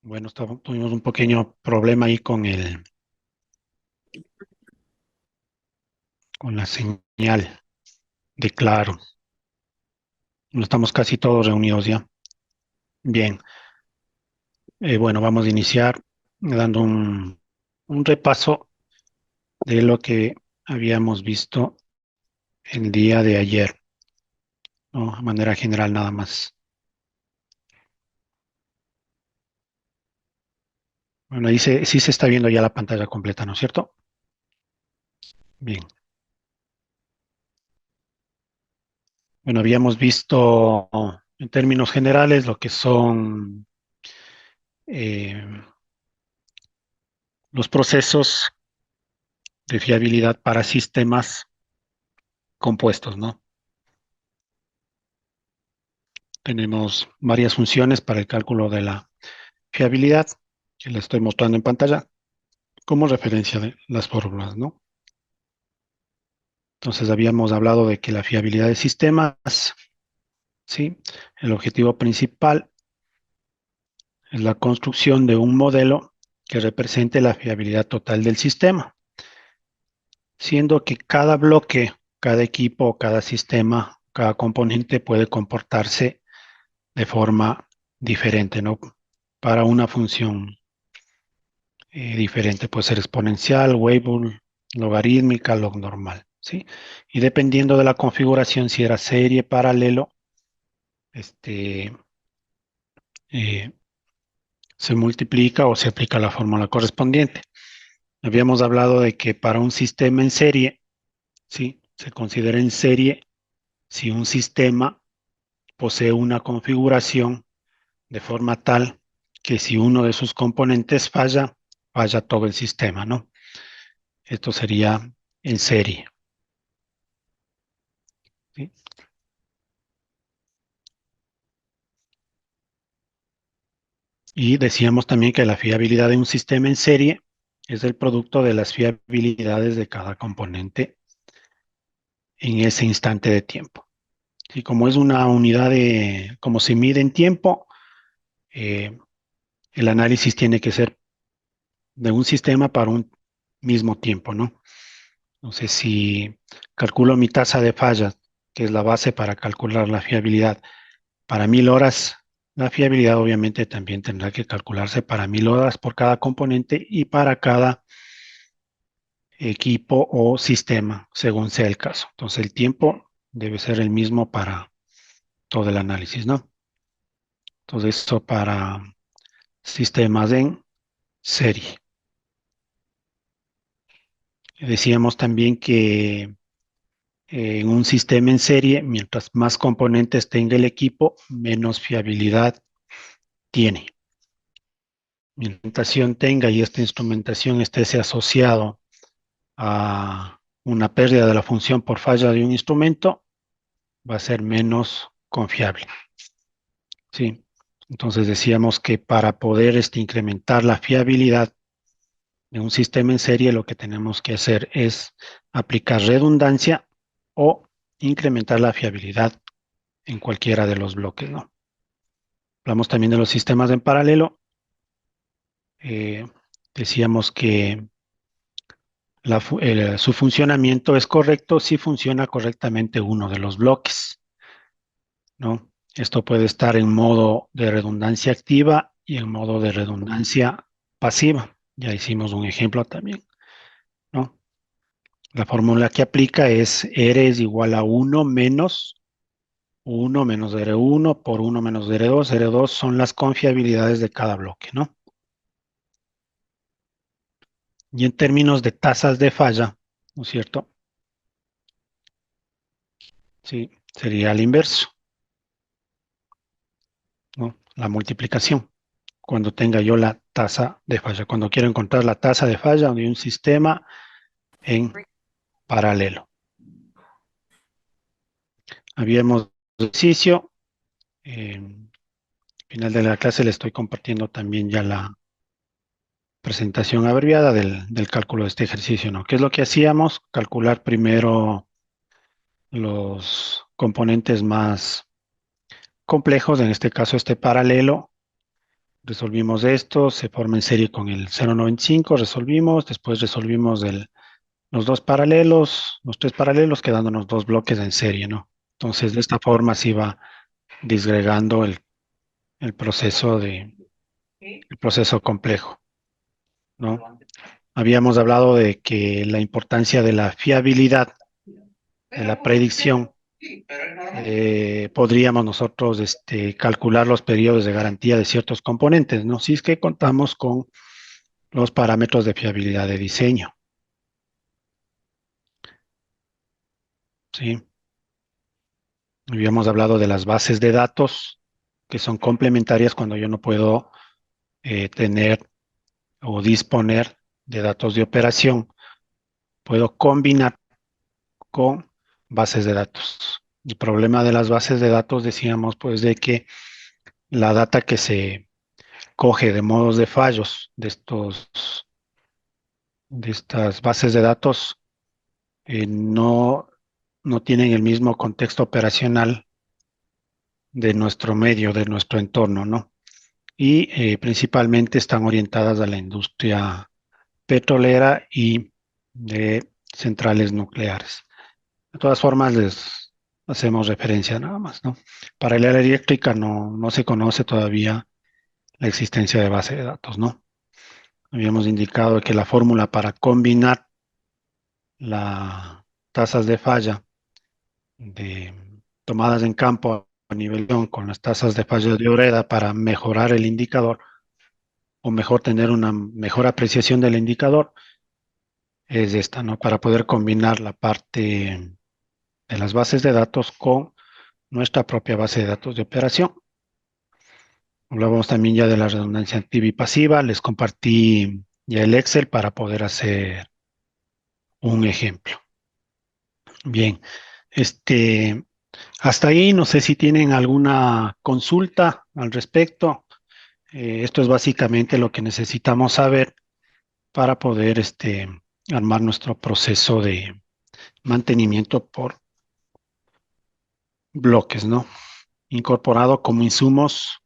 Bueno, tuvimos un pequeño problema ahí con la señal de Claro. No estamos casi todos reunidos ya. Bien, bueno, vamos a iniciar dando un repaso de lo que habíamos visto el día de ayer, ¿no? De manera general nada más. Bueno, ahí sí se está viendo ya la pantalla completa, ¿no es cierto? Bien. Bueno, habíamos visto en términos generales lo que son eh, los procesos de fiabilidad para sistemas compuestos, ¿no? Tenemos varias funciones para el cálculo de la fiabilidad, que le estoy mostrando en pantalla como referencia de las fórmulas, ¿no? Entonces habíamos hablado de que la fiabilidad de sistemas, ¿sí? El objetivo principal es la construcción de un modelo que represente la fiabilidad total del sistema, siendo que cada bloque, cada equipo, cada sistema, cada componente puede comportarse de forma diferente, ¿no? Para una función diferente, puede ser exponencial, Weibull, logarítmica, log normal, ¿sí? Y dependiendo de la configuración, si era serie, paralelo, este, eh, se multiplica o se aplica la fórmula correspondiente. Habíamos hablado de que para un sistema en serie, ¿sí? Se considera en serie si un sistema posee una configuración de forma tal que si uno de sus componentes falla, falla todo el sistema, ¿no? Esto sería en serie, ¿sí? Y decíamos también que la fiabilidad de un sistema en serie es el producto de las fiabilidades de cada componente en ese instante de tiempo. Y como es una unidad de, como se mide en tiempo, eh, el análisis tiene que ser de un sistema para un mismo tiempo, ¿no? Entonces, si calculo mi tasa de fallas, que es la base para calcular la fiabilidad, para 1000 horas, la fiabilidad obviamente también tendrá que calcularse para 1000 horas por cada componente y para cada equipo o sistema, según sea el caso. Entonces, el tiempo debe ser el mismo para todo el análisis, ¿no? Entonces, esto para sistemas en serie. Decíamos también que en un sistema en serie, mientras más componentes tenga el equipo, menos fiabilidad tiene. Mientras la instrumentación tenga y esta instrumentación esté asociado a una pérdida de la función por falla de un instrumento, va a ser menos confiable. ¿Sí? Entonces decíamos que para poder incrementar la fiabilidad de un sistema en serie, lo que tenemos que hacer es aplicar redundancia o incrementar la fiabilidad en cualquiera de los bloques, ¿no? Hablamos también de los sistemas en paralelo. Eh, Decíamos que su funcionamiento es correcto si funciona correctamente uno de los bloques, ¿no? Esto puede estar en modo de redundancia activa y en modo de redundancia pasiva. Ya hicimos un ejemplo también, ¿no? La fórmula que aplica es R es igual a 1 menos R1 por 1 menos R2. R2 son las confiabilidades de cada bloque, ¿no? Y en términos de tasas de falla, ¿no es cierto? Sí, sería el inverso, ¿no? La multiplicación. Cuando tenga yo la tasa de falla, cuando quiero encontrar la tasa de falla de un sistema en paralelo. Habíamos ejercicio. Al final de la clase le estoy compartiendo también ya la presentación abreviada del cálculo de este ejercicio, ¿no? ¿Qué es lo que hacíamos? Calcular primero los componentes más complejos, en este caso este paralelo, Resolvimos esto, se forma en serie con el 0.95, resolvimos, después resolvimos los tres paralelos, quedándonos dos bloques en serie, ¿no? Entonces, de esta forma se iba disgregando el proceso el proceso complejo, ¿no? Habíamos hablado de que la importancia de la fiabilidad de la predicción, podríamos nosotros calcular los periodos de garantía de ciertos componentes, ¿no? Si es que contamos con los parámetros de fiabilidad de diseño, ¿sí? Habíamos hablado de las bases de datos, que son complementarias cuando yo no puedo tener o disponer de datos de operación. Puedo combinar con bases de datos. El problema de las bases de datos, decíamos, pues, de que la data que se coge de modos de fallos de estas bases de datos no tienen el mismo contexto operacional de nuestro medio, de nuestro entorno, ¿no? Y principalmente están orientadas a la industria petrolera y de centrales nucleares. De todas formas, les hacemos referencia nada más, ¿no? Para el área eléctrica no se conoce todavía la existencia de base de datos, ¿no? Habíamos indicado que la fórmula para combinar las tasas de falla de tomadas en campo a nivel con las tasas de falla de Oreda para mejorar el indicador o mejor tener una mejor apreciación del indicador es esta, ¿no? Para poder combinar la parte de las bases de datos con nuestra propia base de datos de operación. Hablábamos también ya de la redundancia activa y pasiva. Les compartí ya el Excel para poder hacer un ejemplo. Bien, hasta ahí no sé si tienen alguna consulta al respecto. Esto es básicamente lo que necesitamos saber para poder armar nuestro proceso de mantenimiento por bloques, ¿no? Incorporado como insumos,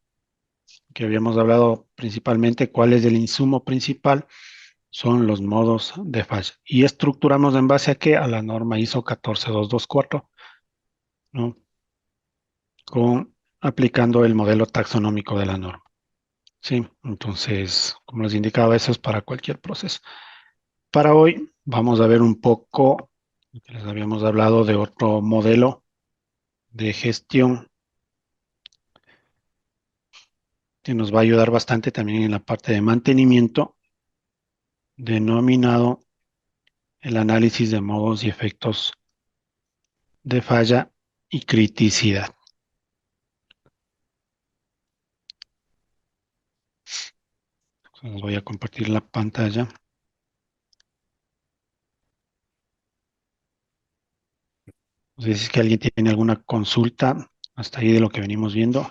que habíamos hablado principalmente, cuál es el insumo principal, son los modos de falla. Y estructuramos en base a qué? A la norma ISO 14224, ¿no? Aplicando el modelo taxonómico de la norma. Sí, entonces, como les indicaba, eso es para cualquier proceso. Para hoy vamos a ver un poco, que les habíamos hablado de otro modelo de gestión que nos va a ayudar bastante también en la parte de mantenimiento, denominado el análisis de modos y efectos de falla y criticidad. Les voy a compartir la pantalla. No sé si es que alguien tiene alguna consulta hasta ahí de lo que venimos viendo.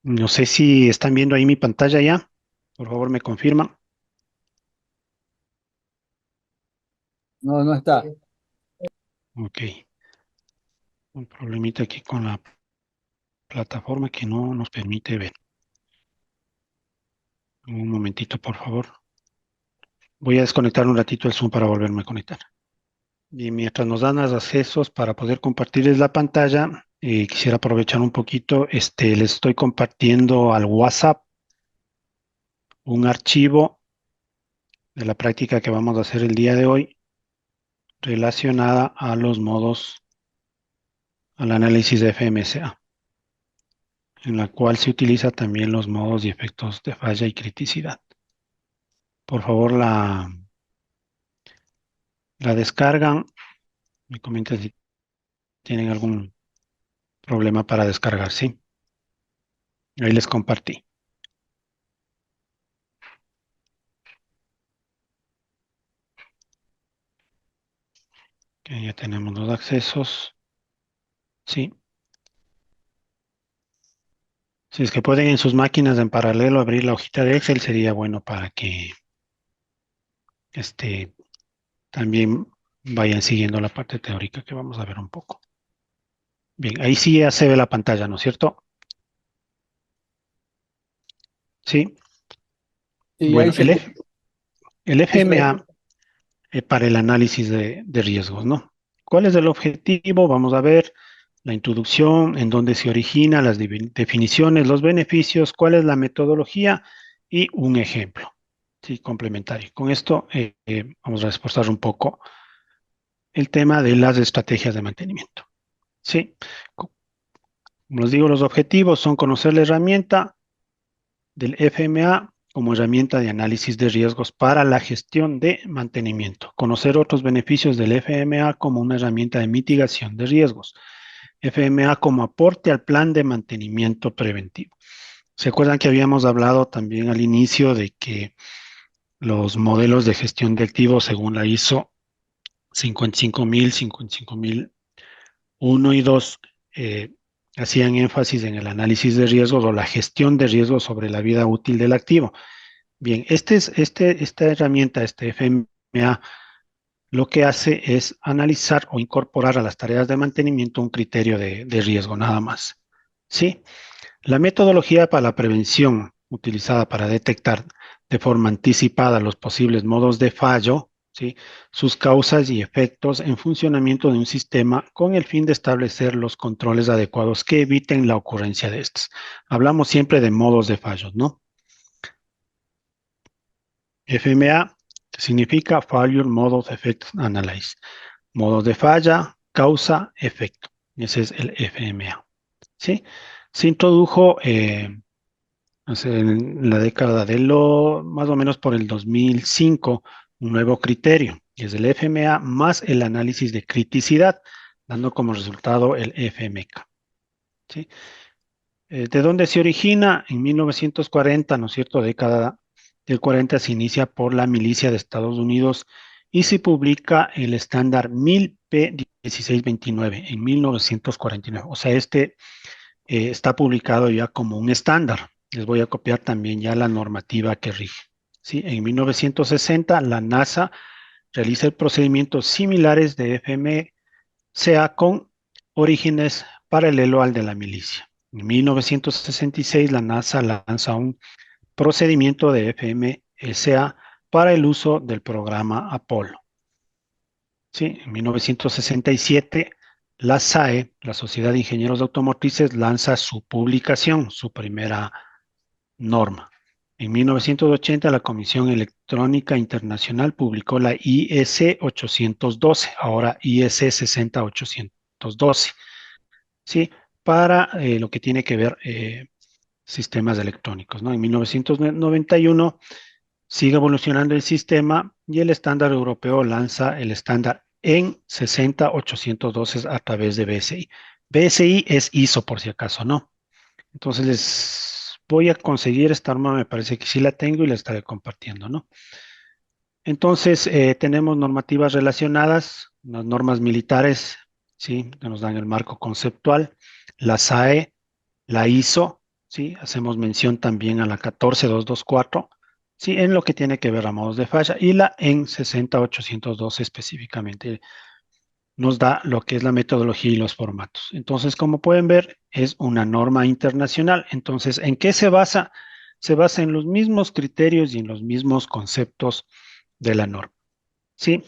No sé si están viendo ahí mi pantalla ya. Por favor, me confirman. No, no está. Ok. Un problemita aquí con la plataforma que no nos permite ver. Un momentito, por favor. Voy a desconectar un ratito el Zoom para volverme a conectar. Y mientras nos dan los accesos para poder compartirles la pantalla, quisiera aprovechar un poquito. Les estoy compartiendo al WhatsApp un archivo de la práctica que vamos a hacer el día de hoy relacionada a los modos, al análisis de FMCA, en la cual se utiliza también los modos y efectos de falla y criticidad. Por favor, la descargan. Me comentan si tienen algún problema para descargar, ¿sí? Ahí les compartí. Que ya tenemos los accesos, ¿sí? Si es que pueden en sus máquinas en paralelo abrir la hojita de Excel, sería bueno para que también vayan siguiendo la parte teórica que vamos a ver un poco. Bien, ahí sí ya se ve la pantalla, ¿no es cierto? ¿sí? Sí, ahí Bueno, se puede. el Eso es. FMA para el análisis de riesgos, ¿no? ¿Cuál es el objetivo? Vamos a ver la introducción, en dónde se origina, las definiciones, los beneficios, cuál es la metodología y un ejemplo, ¿sí? Complementario. Con esto vamos a reforzar un poco el tema de las estrategias de mantenimiento, ¿sí? Como les digo, los objetivos son conocer la herramienta del FMA como herramienta de análisis de riesgos para la gestión de mantenimiento. Conocer otros beneficios del FMA como una herramienta de mitigación de riesgos. FMA como aporte al plan de mantenimiento preventivo. ¿Se acuerdan que habíamos hablado también al inicio de que los modelos de gestión de activos según la ISO 55001 y 2 eh, hacían énfasis en el análisis de riesgos o la gestión de riesgos sobre la vida útil del activo? Bien, esta herramienta, este FMA, lo que hace es analizar o incorporar a las tareas de mantenimiento un criterio de riesgo, nada más. ¿Sí? La metodología para la prevención utilizada para detectar de forma anticipada los posibles modos de fallo, ¿sí? Sus causas y efectos en funcionamiento de un sistema con el fin de establecer los controles adecuados que eviten la ocurrencia de estos. Hablamos siempre de modos de fallos, ¿no? FMA significa Failure Mode of Effect Analysis. Modos de falla, causa, efecto. Ese es el FMA. ¿Sí? Se introdujo en la década de más o menos por el 2005, un nuevo criterio, que es el FMA más el análisis de criticidad, dando como resultado el FMK. ¿Sí? ¿De dónde se origina? En 1940, ¿no es cierto? Década del 40 se inicia por la milicia de Estados Unidos y se publica el estándar 1000P1629 en 1949. O sea, está publicado ya como un estándar. Les voy a copiar también ya la normativa que rige. ¿Sí? En 1960, la NASA realiza procedimientos similares de FMCA con orígenes paralelo al de la milicia. En 1966, la NASA lanza un procedimiento de FMSA para el uso del programa Apolo. ¿Sí? En 1967, la SAE, la Sociedad de Ingenieros Automotrices, lanza su publicación, su primera norma. En 1980, la Comisión Electrónica Internacional publicó la IEC 812, ahora IEC 60812, ¿sí? Para lo que tiene que ver sistemas electrónicos, ¿no? En 1991 sigue evolucionando el sistema y el estándar europeo lanza el estándar en 60812 a través de BSI. BSI es ISO por si acaso, ¿no? Entonces les voy a conseguir esta arma, me parece que sí la tengo y la estaré compartiendo, ¿no? Entonces tenemos normativas relacionadas, las normas militares, ¿sí? Que nos dan el marco conceptual, la SAE, la ISO, ¿sí? Hacemos mención también a la 14224, ¿sí? En lo que tiene que ver a modos de falla y la EN 60812 específicamente nos da lo que es la metodología y los formatos. Entonces, como pueden ver, es una norma internacional. Entonces, ¿en qué se basa? Se basa en los mismos criterios y en los mismos conceptos de la norma. ¿Sí?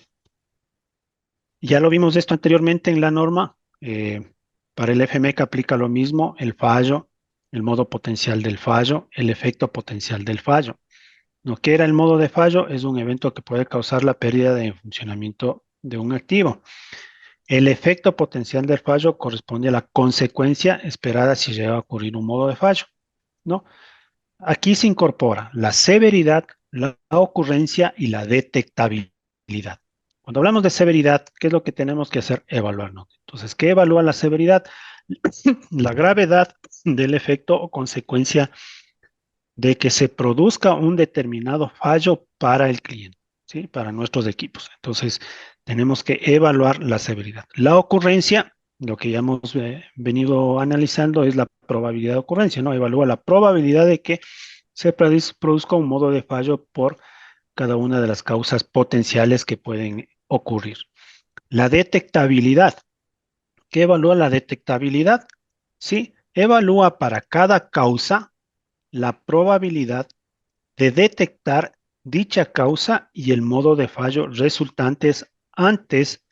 Ya lo vimos esto anteriormente en la norma. Para el FMEC aplica lo mismo, el fallo, el modo potencial del fallo, el efecto potencial del fallo. Lo que era el modo de fallo es un evento que puede causar la pérdida de funcionamiento de un activo. El efecto potencial del fallo corresponde a la consecuencia esperada si llega a ocurrir un modo de fallo, ¿no? Aquí se incorpora la severidad, la ocurrencia y la detectabilidad. Cuando hablamos de severidad, ¿qué es lo que tenemos que hacer? Evaluarnos. Entonces, ¿qué evalúa la severidad? La gravedad del efecto o consecuencia de que se produzca un determinado fallo para el cliente, ¿sí? Para nuestros equipos. Entonces, tenemos que evaluar la severidad. La ocurrencia, lo que ya hemos venido analizando es la probabilidad de ocurrencia, ¿no? Evalúa la probabilidad de que se produzca un modo de fallo por cada una de las causas potenciales que pueden ocurrir. La detectabilidad. ¿Qué evalúa la detectabilidad? Sí, evalúa para cada causa la probabilidad de detectar dicha causa y el modo de fallo resultantes antes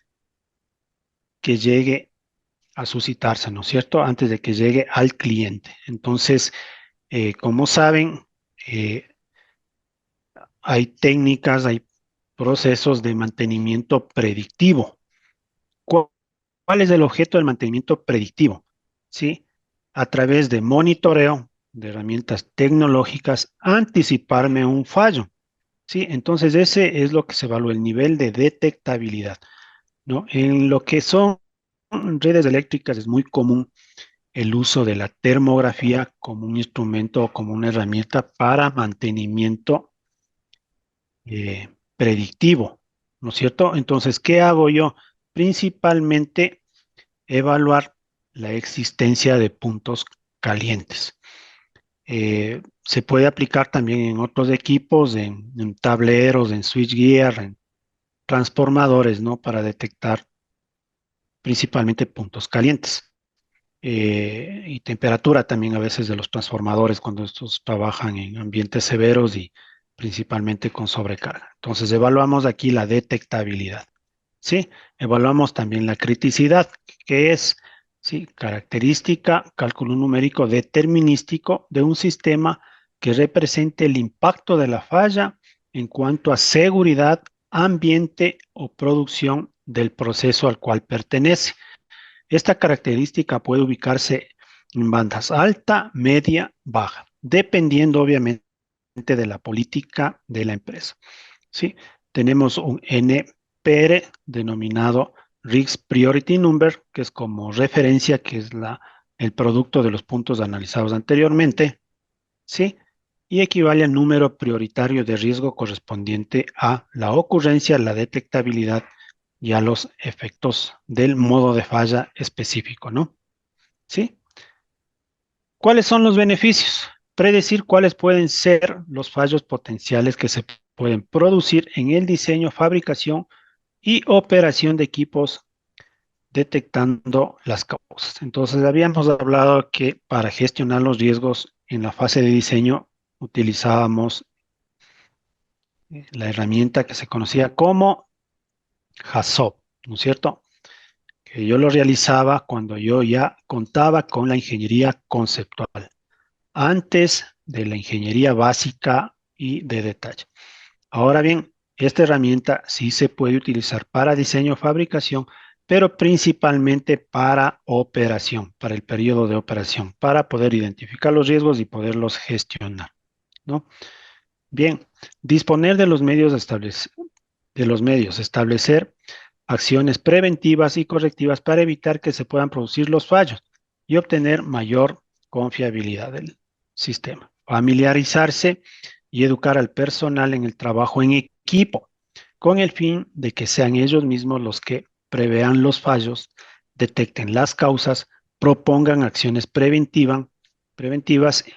que llegue a suscitarse, ¿no es cierto? Antes de que llegue al cliente. Entonces, como saben, eh, hay técnicas, hay procesos de mantenimiento predictivo. ¿Cuál es el objeto del mantenimiento predictivo? ¿Sí? A través de monitoreo, de herramientas tecnológicas, anticiparme un fallo. ¿Sí? Entonces, ese es lo que se evalúa, el nivel de detectabilidad, ¿no? En lo que son redes eléctricas es muy común el uso de la termografía como un instrumento o como una herramienta para mantenimiento predictivo, ¿no es cierto? Entonces, ¿qué hago yo? Principalmente evaluar la existencia de puntos calientes. Se puede aplicar también en otros equipos, en tableros, en switchgear, en transformadores, ¿no? Para detectar principalmente puntos calientes. Y temperatura también a veces de los transformadores cuando estos trabajan en ambientes severos y principalmente con sobrecarga. Entonces evaluamos aquí la detectabilidad. ¿Sí? Evaluamos también la criticidad, que es, ¿sí? Característica, cálculo numérico determinístico de un sistema que represente el impacto de la falla en cuanto a seguridad, ambiente o producción del proceso al cual pertenece. Esta característica puede ubicarse en bandas alta, media, baja, dependiendo obviamente de la política de la empresa. ¿Sí? Tenemos un NPR denominado Risk Priority Number, que es como referencia, que es el producto de los puntos analizados anteriormente, ¿sí? Y equivale al número prioritario de riesgo correspondiente a la ocurrencia, la detectabilidad y a los efectos del modo de falla específico, ¿no? ¿Sí? ¿Cuáles son los beneficios? Predecir cuáles pueden ser los fallos potenciales que se pueden producir en el diseño, fabricación y operación de equipos detectando las causas. Entonces, habíamos hablado que para gestionar los riesgos en la fase de diseño utilizábamos la herramienta que se conocía como HACCP, ¿no es cierto? Que yo lo realizaba cuando yo ya contaba con la ingeniería conceptual, antes de la ingeniería básica y de detalle. Ahora bien, esta herramienta sí se puede utilizar para diseño, fabricación, pero principalmente para operación, para el periodo de operación, para poder identificar los riesgos y poderlos gestionar, ¿no? Bien, disponer de los medios, establecer acciones preventivas y correctivas para evitar que se puedan producir los fallos y obtener mayor confiabilidad del sistema. Familiarizarse y educar al personal en el trabajo en equipo, con el fin de que sean ellos mismos los que prevean los fallos, detecten las causas, propongan acciones preventivas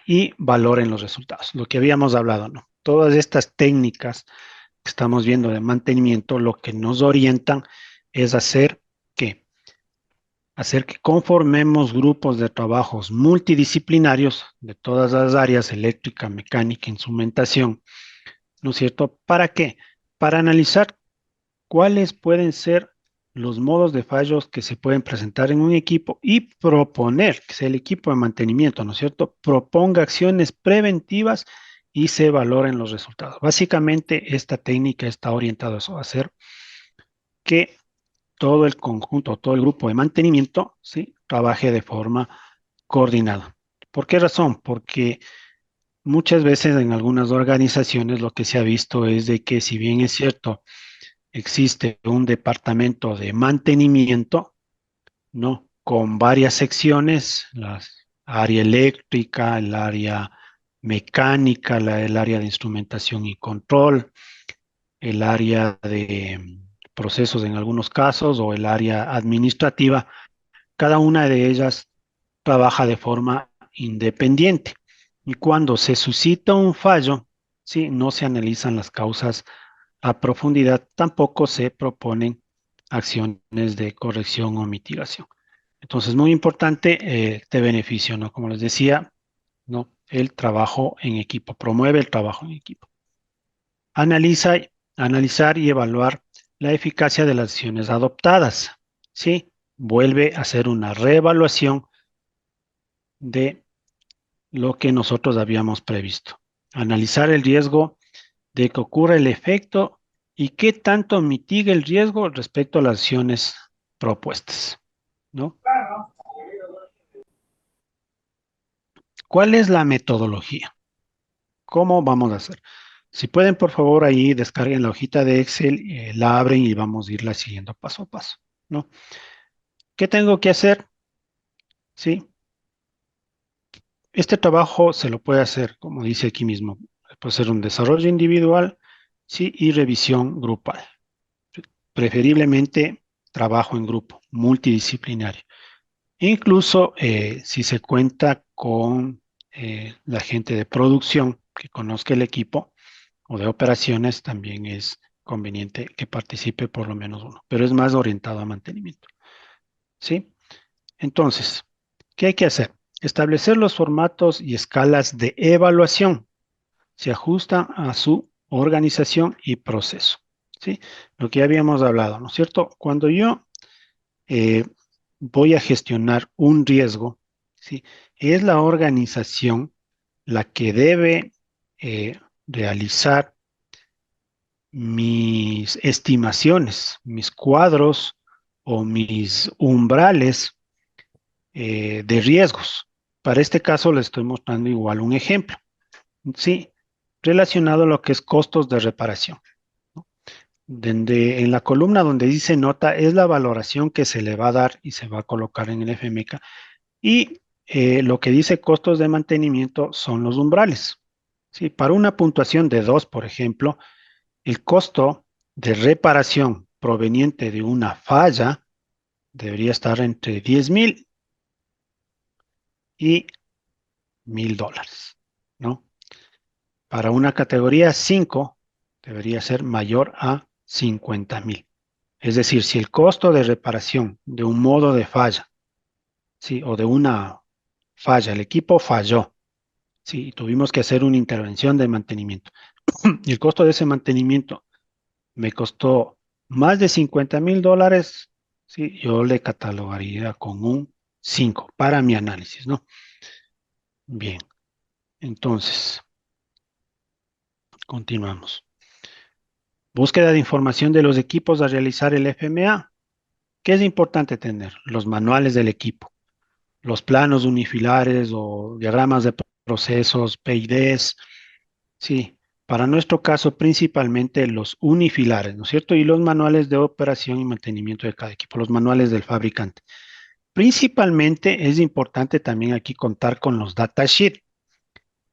y valoren los resultados. Lo que habíamos hablado, ¿no? Todas estas técnicas que estamos viendo de mantenimiento, lo que nos orientan es que hacer que conformemos grupos de trabajos multidisciplinarios de todas las áreas, eléctrica, mecánica, instrumentación, ¿no es cierto? ¿Para qué? Para analizar cuáles pueden ser los modos de fallos que se pueden presentar en un equipo y proponer, que sea el equipo de mantenimiento, ¿no es cierto? Proponga acciones preventivas y se valoren los resultados. Básicamente, esta técnica está orientada a eso, a hacer que todo el conjunto, todo el grupo de mantenimiento, ¿sí? Trabaje de forma coordinada. ¿Por qué razón? Porque muchas veces en algunas organizaciones lo que se ha visto es de que si bien es cierto, existe un departamento de mantenimiento, ¿no? Con varias secciones, la área eléctrica, el área mecánica, el área de instrumentación y control, el área de procesos en algunos casos o el área administrativa. Cada una de ellas trabaja de forma independiente. Y cuando se suscita un fallo, ¿sí? No se analizan las causas a profundidad, tampoco se proponen acciones de corrección o mitigación. Entonces, muy importante este beneficio, ¿no? Como les decía, ¿no? el trabajo en equipo, promueve el trabajo en equipo. Analizar y evaluar la eficacia de las decisiones adoptadas. ¿Sí? Vuelve a hacer una reevaluación de lo que nosotros habíamos previsto. Analizar el riesgo de que ocurra el efecto y qué tanto mitiga el riesgo respecto a las acciones propuestas, ¿no? ¿Cuál es la metodología? ¿Cómo vamos a hacer? Si pueden, por favor, ahí descarguen la hojita de Excel, la abren y vamos a irla siguiendo paso a paso, ¿no? ¿Qué tengo que hacer? Sí, este trabajo se lo puede hacer, como dice aquí mismo, puede ser un desarrollo individual, sí, y revisión grupal. Preferiblemente trabajo en grupo, multidisciplinario. Incluso si se cuenta con la gente de producción que conozca el equipo o de operaciones, también es conveniente que participe por lo menos uno, pero es más orientado a mantenimiento. ¿Sí? Entonces, ¿qué hay que hacer? Establecer los formatos y escalas de evaluación. Se ajustan a su organización y proceso. ¿Sí? Lo que ya habíamos hablado, ¿no es cierto? Cuando yo eh, voy a gestionar un riesgo, ¿sí? Es la organización la que debe realizar mis estimaciones, mis cuadros o mis umbrales de riesgos. Para este caso les estoy mostrando igual un ejemplo, ¿sí? Relacionado a lo que es costos de reparación. En la columna donde dice nota es la valoración que se le va a dar y se va a colocar en el FMK. Y lo que dice costos de mantenimiento son los umbrales. ¿Sí? Para una puntuación de 2, por ejemplo, el costo de reparación proveniente de una falla debería estar entre 10,000 y $1,000, ¿no? Para una categoría 5 debería ser mayor a 50,000. Es decir, si el costo de reparación de un modo de falla, ¿sí? O de una falla, el equipo falló, ¿sí? Y tuvimos que hacer una intervención de mantenimiento. Y el costo de ese mantenimiento me costó más de $50,000, ¿sí? Yo le catalogaría con un 5 para mi análisis, ¿no? Bien, entonces, continuamos. Búsqueda de información de los equipos a realizar el FMA. ¿Qué es importante tener? Los manuales del equipo, los planos unifilares o diagramas de procesos, PIDs, sí. Para nuestro caso, principalmente los unifilares, ¿no es cierto? Y los manuales de operación y mantenimiento de cada equipo, los manuales del fabricante. Principalmente es importante también aquí contar con los datasheet.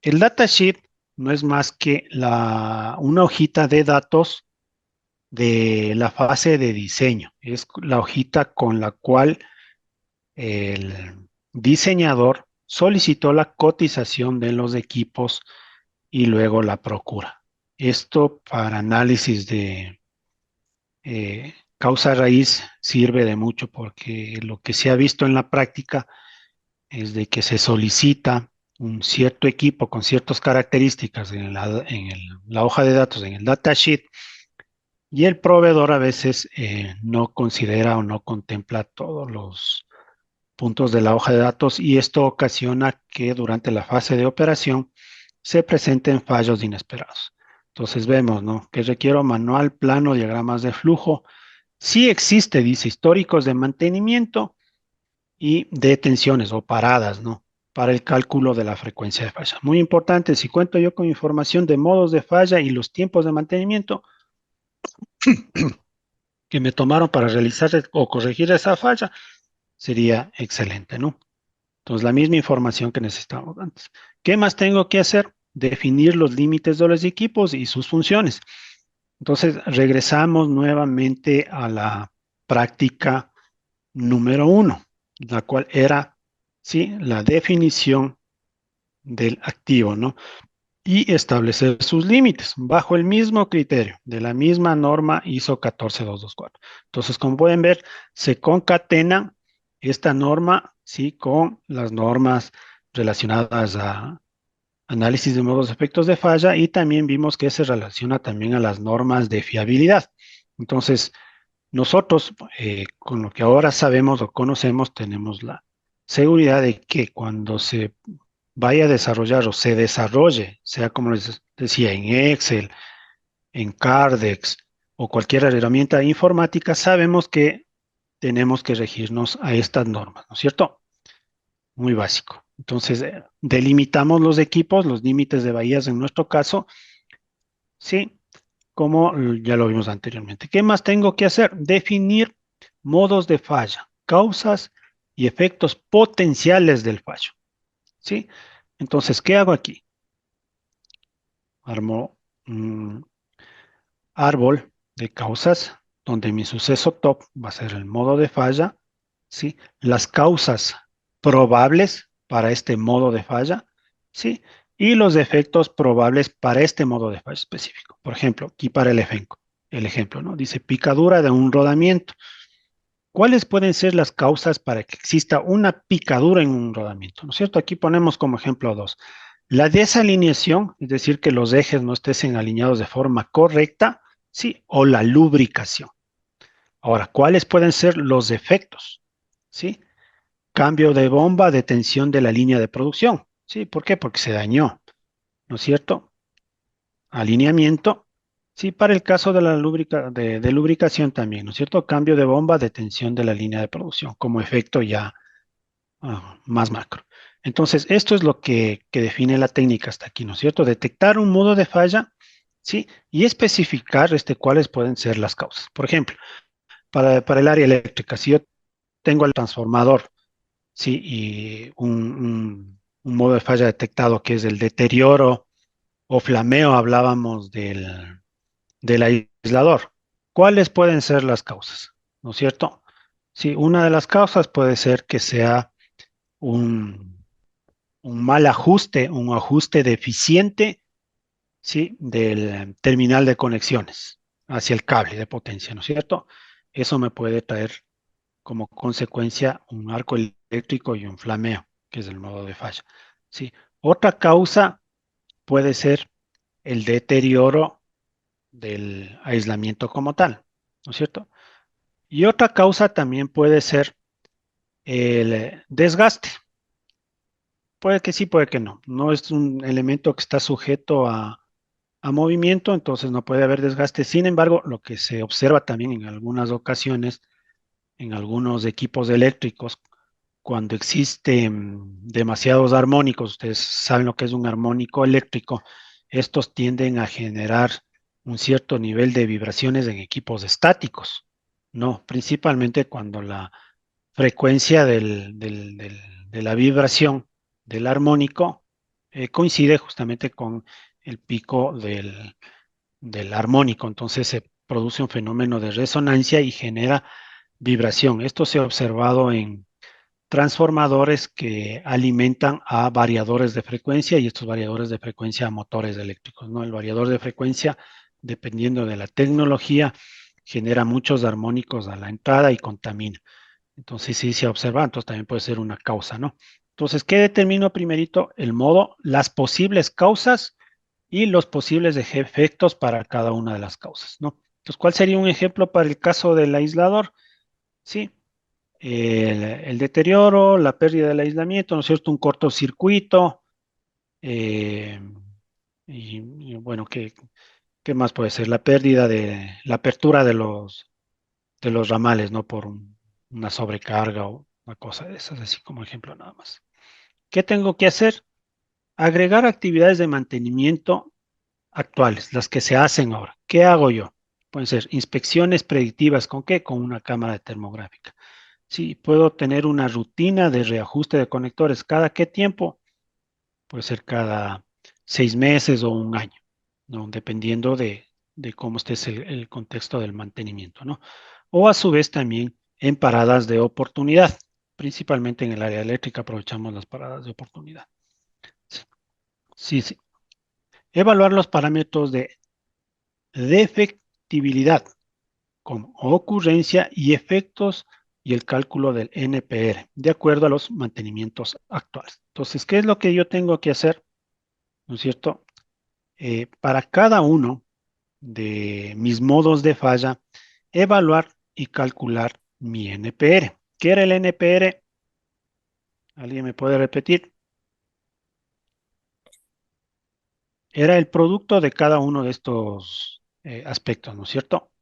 El datasheet no es más que una hojita de datos de la fase de diseño. Es la hojita con la cual el diseñador solicitó la cotización de los equipos y luego la procura. Esto para análisis de causa raíz sirve de mucho porque lo que se ha visto en la práctica es de que se solicita un cierto equipo con ciertas características la hoja de datos, en el datasheet, y el proveedor a veces no considera o no contempla todos los puntos de la hoja de datos y esto ocasiona que durante la fase de operación se presenten fallos inesperados. Entonces vemos, ¿no? Que requiero manual, plano, diagramas de flujo. Sí existe, dice, históricos de mantenimiento y de tensiones o paradas, ¿no? Para el cálculo de la frecuencia de falla. Muy importante, si cuento yo con información de modos de falla y los tiempos de mantenimiento que me tomaron para realizar o corregir esa falla, sería excelente, ¿no? Entonces, la misma información que necesitábamos antes. ¿Qué más tengo que hacer? Definir los límites de los equipos y sus funciones. Entonces, regresamos nuevamente a la práctica número 1, la cual era, sí, la definición del activo, ¿no? Y establecer sus límites bajo el mismo criterio de la misma norma ISO 14224. Entonces, como pueden ver, se concatena esta norma, sí, con las normas relacionadas a análisis de modos de efectos de falla, y también vimos que se relaciona también a las normas de fiabilidad. Entonces, nosotros, con lo que ahora sabemos o conocemos, tenemos la seguridad de que cuando se vaya a desarrollar o se desarrolle, sea como les decía, en Excel, en Cardex o cualquier herramienta informática, sabemos que tenemos que regirnos a estas normas, ¿no es cierto? Muy básico. Entonces, delimitamos los equipos, los límites de bahías en nuestro caso, sí, como ya lo vimos anteriormente. ¿Qué más tengo que hacer? Definir modos de falla, causas y efectos potenciales del fallo, ¿sí? Entonces, ¿qué hago aquí? Armo un árbol de causas donde mi suceso top va a ser el modo de falla, ¿sí? Las causas probables para este modo de falla, ¿sí? Y los efectos probables para este modo de falla específico. Por ejemplo, aquí para el ejemplo, ¿no? Dice picadura de un rodamiento. ¿Cuáles pueden ser las causas para que exista una picadura en un rodamiento? ¿No es cierto? Aquí ponemos como ejemplo dos. La desalineación, es decir, que los ejes no estén alineados de forma correcta, ¿sí? O la lubricación. Ahora, ¿cuáles pueden ser los efectos? ¿Sí? Cambio de bomba de tensión de la línea de producción. ¿Sí? ¿Por qué? Porque se dañó, ¿no es cierto? Alineamiento. Sí, para el caso de la de lubricación también, ¿no es cierto? Cambio de bomba de tensión de la línea de producción como efecto ya más macro. Entonces, esto es lo que define la técnica hasta aquí, ¿no es cierto? Detectar un modo de falla, ¿sí? Y especificar cuáles pueden ser las causas. Por ejemplo, para el área eléctrica, si yo tengo el transformador, ¿sí? Y un modo de falla detectado que es el deterioro o flameo, hablábamos del aislador. ¿Cuáles pueden ser las causas? ¿No es cierto? Sí, una de las causas puede ser que sea un, un mal ajuste, un ajuste deficiente, ¿sí? Del terminal de conexiones hacia el cable de potencia, ¿no es cierto? Eso me puede traer como consecuencia un arco eléctrico y un flameo, que es el modo de falla, ¿sí? Otra causa puede ser el deterioro del aislamiento como tal, ¿no es cierto? Y otra causa también puede ser el desgaste. Puede que sí, puede que no. No es un elemento que está sujeto a movimiento, entonces no puede haber desgaste. Sin embargo, lo que se observa también en algunas ocasiones, en algunos equipos eléctricos, cuando existen demasiados armónicos, ustedes saben lo que es un armónico eléctrico, estos tienden a generar un cierto nivel de vibraciones en equipos estáticos, ¿no? Principalmente cuando la frecuencia de la vibración del armónico coincide justamente con el pico del armónico, entonces se produce un fenómeno de resonancia y genera vibración. Esto se ha observado en transformadores que alimentan a variadores de frecuencia y estos variadores de frecuencia a motores eléctricos, ¿no? El variador de frecuencia, dependiendo de la tecnología, genera muchos armónicos a la entrada y contamina. Entonces, sí se observa, entonces también puede ser una causa, ¿no? Entonces, ¿qué determino primerito? El modo, las posibles causas y los posibles efectos para cada una de las causas, ¿no? Entonces, ¿cuál sería un ejemplo para el caso del aislador? Sí, el deterioro, la pérdida del aislamiento, ¿no es cierto? Un cortocircuito, eh, y bueno, ¿qué más puede ser? La pérdida de la apertura de los ramales, ¿no? Por una sobrecarga o una cosa de esas, así como ejemplo nada más. ¿Qué tengo que hacer? Agregar actividades de mantenimiento actuales, las que se hacen ahora. ¿Qué hago yo? Pueden ser inspecciones predictivas, ¿con qué? Con una cámara termográfica. Sí, puedo tener una rutina de reajuste de conectores. ¿Cada qué tiempo? Puede ser cada 6 meses o un año, ¿no? Dependiendo de cómo esté el contexto del mantenimiento, ¿no? O a su vez también en paradas de oportunidad, principalmente en el área eléctrica aprovechamos las paradas de oportunidad. Sí, sí, sí. Evaluar los parámetros de defectibilidad como ocurrencia y efectos y el cálculo del NPR, de acuerdo a los mantenimientos actuales. Entonces, ¿qué es lo que yo tengo que hacer? ¿no es cierto? Para cada uno de mis modos de falla, evaluar y calcular mi NPR. ¿Qué era el NPR? ¿Alguien me puede repetir? Era el producto de cada uno de estos aspectos, ¿no es cierto?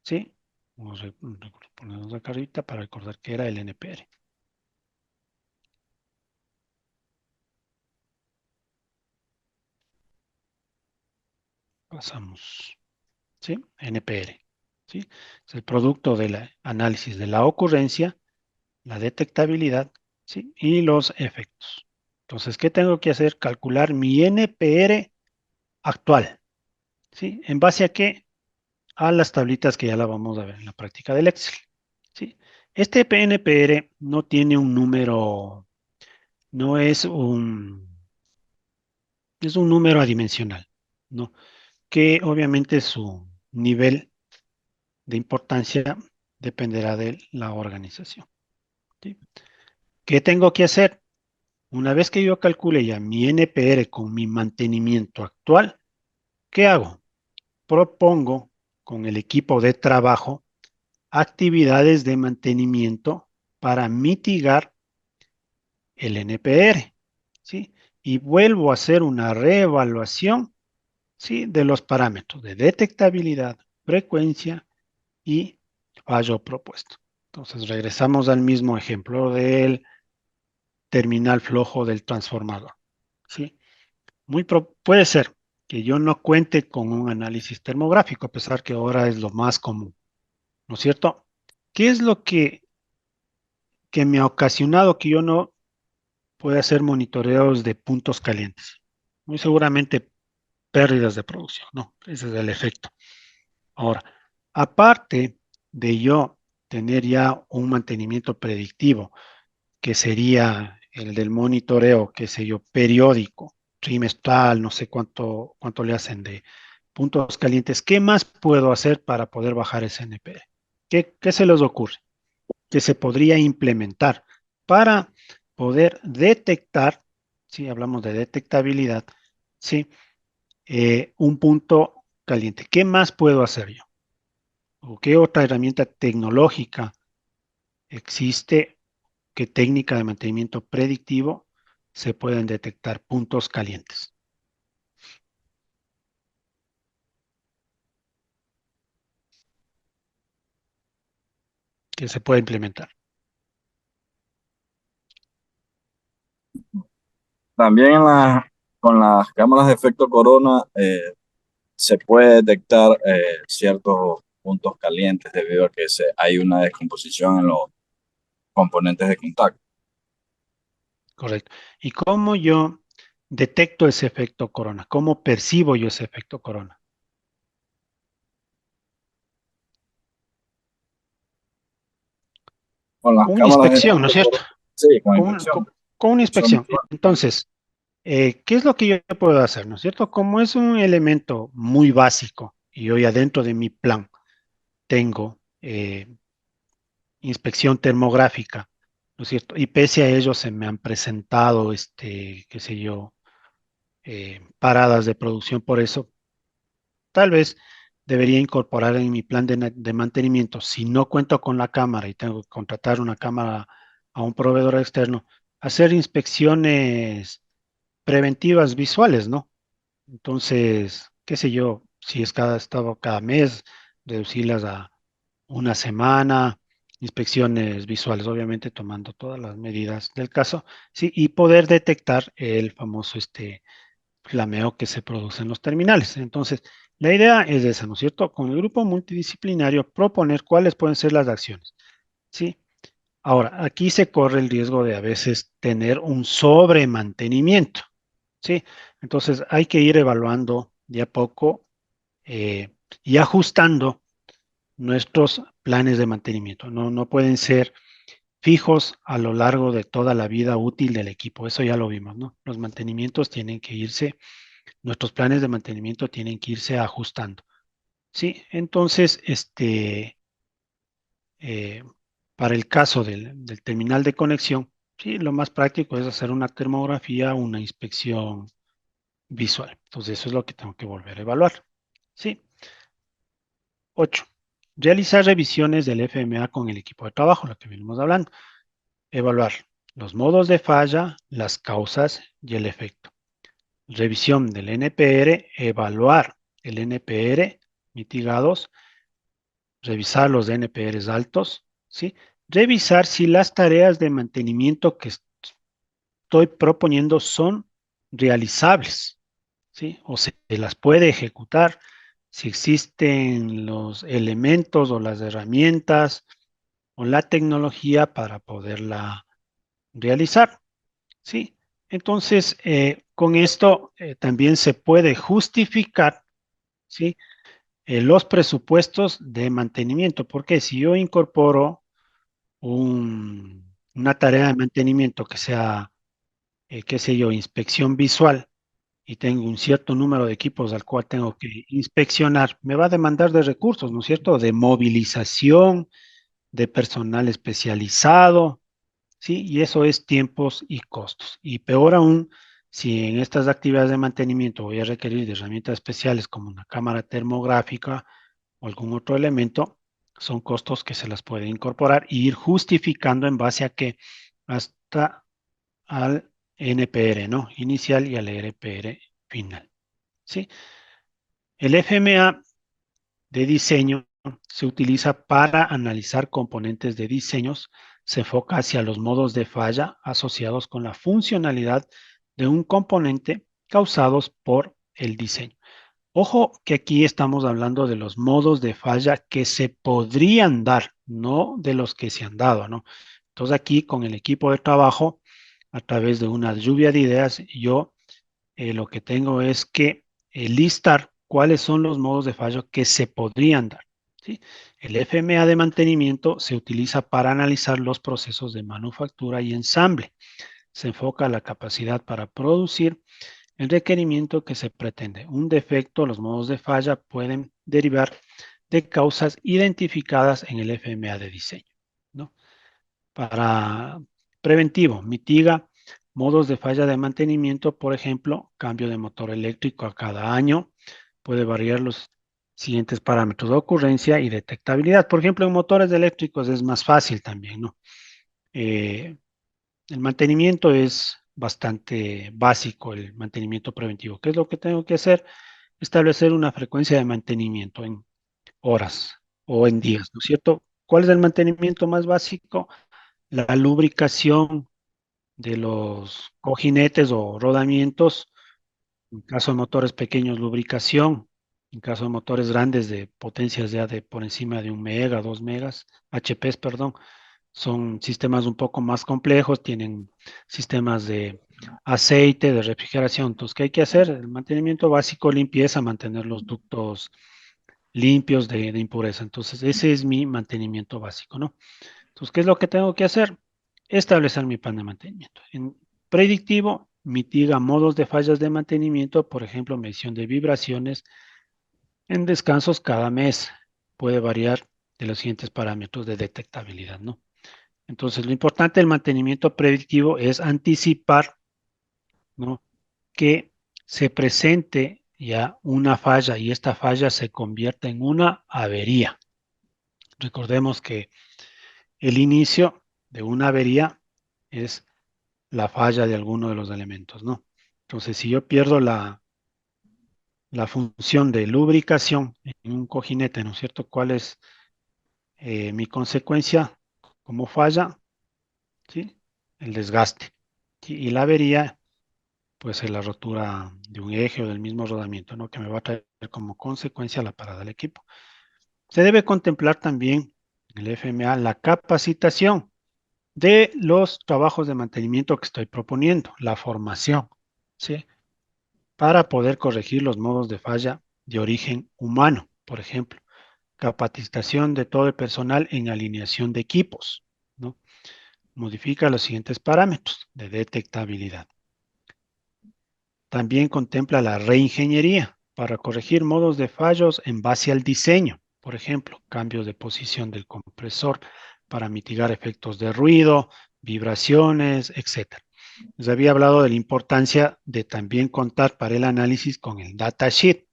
¿Sí? Vamos a ponernos acá ahorita para recordar que era el NPR. Pasamos, ¿sí? NPR, ¿sí? Es el producto del análisis de la ocurrencia, la detectabilidad, ¿sí? Y los efectos. Entonces, ¿qué tengo que hacer? Calcular mi NPR actual, ¿sí? ¿En base a qué? A las tablitas que ya la vamos a ver en la práctica del Excel, ¿sí? Este NPR no tiene un número, no es un número adimensional, ¿no? Que obviamente su nivel de importancia dependerá de la organización, ¿sí? ¿Qué tengo que hacer? Una vez que yo calcule ya mi NPR con mi mantenimiento actual, ¿qué hago? Propongo con el equipo de trabajo actividades de mantenimiento para mitigar el NPR, ¿sí? Y vuelvo a hacer una reevaluación, ¿sí? De los parámetros de detectabilidad, frecuencia y fallo propuesto. Entonces regresamos al mismo ejemplo del terminal flojo del transformador, ¿sí? Puede ser que yo no cuente con un análisis termográfico, a pesar que ahora es lo más común, ¿no es cierto? ¿Qué es lo que me ha ocasionado que yo no pueda hacer monitoreos de puntos calientes? Muy seguramente pérdidas de producción, ¿no? Ese es el efecto. Ahora, aparte de yo tener ya un mantenimiento predictivo, que sería el del monitoreo, qué sé yo, periódico, trimestral, no sé cuánto le hacen de puntos calientes. ¿Qué más puedo hacer para poder bajar ese NPR? ¿Qué se les ocurre? Que se podría implementar para poder detectar, si hablamos de detectabilidad, ¿sí? Un punto caliente. ¿Qué más puedo hacer yo? ¿O qué otra herramienta tecnológica existe? ¿Qué técnica de mantenimiento predictivo se pueden detectar puntos calientes? Que se puede implementar. También con las cámaras de efecto corona se puede detectar ciertos puntos calientes debido a que hay una descomposición en los componentes de contacto. Correcto. ¿Y cómo yo detecto ese efecto corona? ¿Cómo percibo yo ese efecto corona? Con las Con una cámaras de inspección, ¿no es efecto cierto? corona, sí, con Con, inspección. con una Son inspección. visuales. Entonces, ¿qué es lo que yo puedo hacer? ¿No es cierto? Como es un elemento muy básico y hoy adentro de mi plan tengo inspección termográfica, ¿no es cierto? Y pese a ello se me han presentado, qué sé yo, paradas de producción por eso. Tal vez debería incorporar en mi plan de mantenimiento, si no cuento con la cámara y tengo que contratar una cámara a un proveedor externo, hacer inspecciones preventivas visuales, ¿no? Entonces, qué sé yo, si es estado cada mes, reducirlas a una semana, inspecciones visuales, obviamente tomando todas las medidas del caso, sí, y poder detectar el famoso flameo que se produce en los terminales. Entonces, la idea es esa, ¿no es cierto? Con el grupo multidisciplinario proponer cuáles pueden ser las acciones, ¿sí? Ahora, aquí se corre el riesgo de a veces tener un sobremantenimiento, ¿sí? Entonces, hay que ir evaluando de a poco y ajustando nuestros planes de mantenimiento. No pueden ser fijos a lo largo de toda la vida útil del equipo. Eso ya lo vimos, ¿no? Los mantenimientos tienen que irse, nuestros planes de mantenimiento tienen que irse ajustando. Sí, entonces, eh, para el caso del terminal de conexión, sí, lo más práctico es hacer una termografía, una inspección visual. Entonces, eso es lo que tengo que volver a evaluar. ¿Sí? 8. Realizar revisiones del FMA con el equipo de trabajo, lo que venimos hablando. Evaluar los modos de falla, las causas y el efecto. Revisión del NPR, evaluar el NPR mitigados, revisar los NPRs altos, ¿sí? Revisar si las tareas de mantenimiento que estoy proponiendo son realizables, ¿sí? O se las puede ejecutar, si existen los elementos o las herramientas o la tecnología para poderla realizar, ¿sí? Entonces, con esto también se puede justificar, ¿sí? Los presupuestos de mantenimiento, porque si yo incorporo una tarea de mantenimiento que sea, qué sé yo, inspección visual, y tengo un cierto número de equipos al cual tengo que inspeccionar, me va a demandar de recursos, ¿no es cierto? De movilización, de personal especializado, ¿sí? Y eso es tiempos y costos. Y peor aún, si en estas actividades de mantenimiento voy a requerir de herramientas especiales como una cámara termográfica o algún otro elemento, son costos que se las puede incorporar e ir justificando en base a que hasta al NPR, ¿no? Inicial y al RPR final, ¿sí? El FMA de diseño se utiliza para analizar componentes de diseños, se enfoca hacia los modos de falla asociados con la funcionalidad de un componente causados por el diseño. Ojo que aquí estamos hablando de los modos de falla que se podrían dar, no de los que se han dado, ¿no? Entonces aquí con el equipo de trabajo, a través de una lluvia de ideas, yo lo que tengo es que listar cuáles son los modos de fallo que se podrían dar, ¿sí? El FMA de mantenimiento se utiliza para analizar los procesos de manufactura y ensamble. Se enfoca la capacidad para producir el requerimiento que se pretende. Un defecto, los modos de falla pueden derivar de causas identificadas en el FMA de diseño, ¿no? Para preventivo, mitiga modos de falla de mantenimiento, por ejemplo, cambio de motor eléctrico a cada año, puede variar los siguientes parámetros de ocurrencia y detectabilidad. Por ejemplo, en motores eléctricos es más fácil también, ¿no? El mantenimiento es bastante básico, el mantenimiento preventivo. ¿Qué es lo que tengo que hacer? Establecer una frecuencia de mantenimiento en horas o en días, ¿no es cierto? ¿Cuál es el mantenimiento más básico? La lubricación de los cojinetes o rodamientos, en caso de motores pequeños, lubricación, en caso de motores grandes de potencias ya de por encima de 1 mega, 2 megas, HPs, perdón, son sistemas un poco más complejos, tienen sistemas de aceite, de refrigeración. Entonces, ¿qué hay que hacer? El mantenimiento básico, limpieza, mantener los ductos limpios de impureza. Entonces, ese es mi mantenimiento básico, ¿no? Entonces, ¿qué es lo que tengo que hacer? Establecer mi plan de mantenimiento. En predictivo, mitiga modos de fallas de mantenimiento, por ejemplo, medición de vibraciones en descansos cada mes. Puede variar de los siguientes parámetros de detectabilidad, ¿no? Entonces, lo importante del mantenimiento predictivo es anticipar, ¿no?, que se presente ya una falla y esta falla se convierta en una avería. Recordemos que el inicio de una avería es la falla de alguno de los elementos, ¿no? Entonces, si yo pierdo la función de lubricación en un cojinete, ¿no es cierto? ¿Cuál es mi consecuencia como falla? ¿Sí? El desgaste. ¿Sí? Y la avería puede ser la rotura de un eje o del mismo rodamiento, ¿no?, que me va a traer como consecuencia la parada del equipo. Se debe contemplar también en el FMA la capacitación de los trabajos de mantenimiento que estoy proponiendo, la formación, ¿sí?, para poder corregir los modos de falla de origen humano, por ejemplo, capacitación de todo el personal en alineación de equipos, ¿no? Modifica los siguientes parámetros de detectabilidad. También contempla la reingeniería para corregir modos de fallos en base al diseño, por ejemplo, cambios de posición del compresor para mitigar efectos de ruido, vibraciones, etc. Les había hablado de la importancia de también contar para el análisis con el datasheet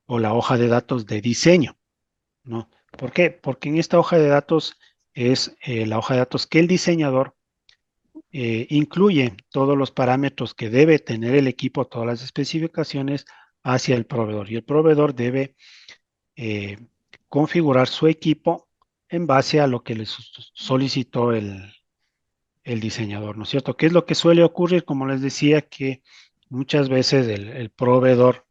o la hoja de datos de diseño, ¿no? ¿Por qué? Porque en esta hoja de datos es la hoja de datos que el diseñador incluye todos los parámetros que debe tener el equipo, todas las especificaciones hacia el proveedor. Y el proveedor debe eh, configurar su equipo en base a lo que le solicitó el diseñador, ¿no es cierto? ¿Qué es lo que suele ocurrir? Como les decía, que muchas veces el proveedor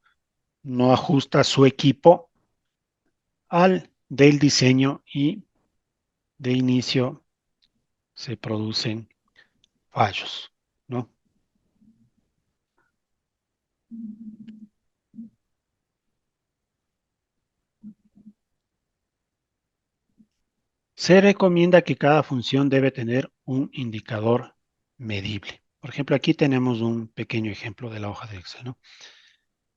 no ajusta su equipo al del diseño y de inicio se producen fallos, ¿no? Se recomienda que cada función debe tener un indicador medible. Por ejemplo, aquí tenemos un pequeño ejemplo de la hoja de Excel, ¿no?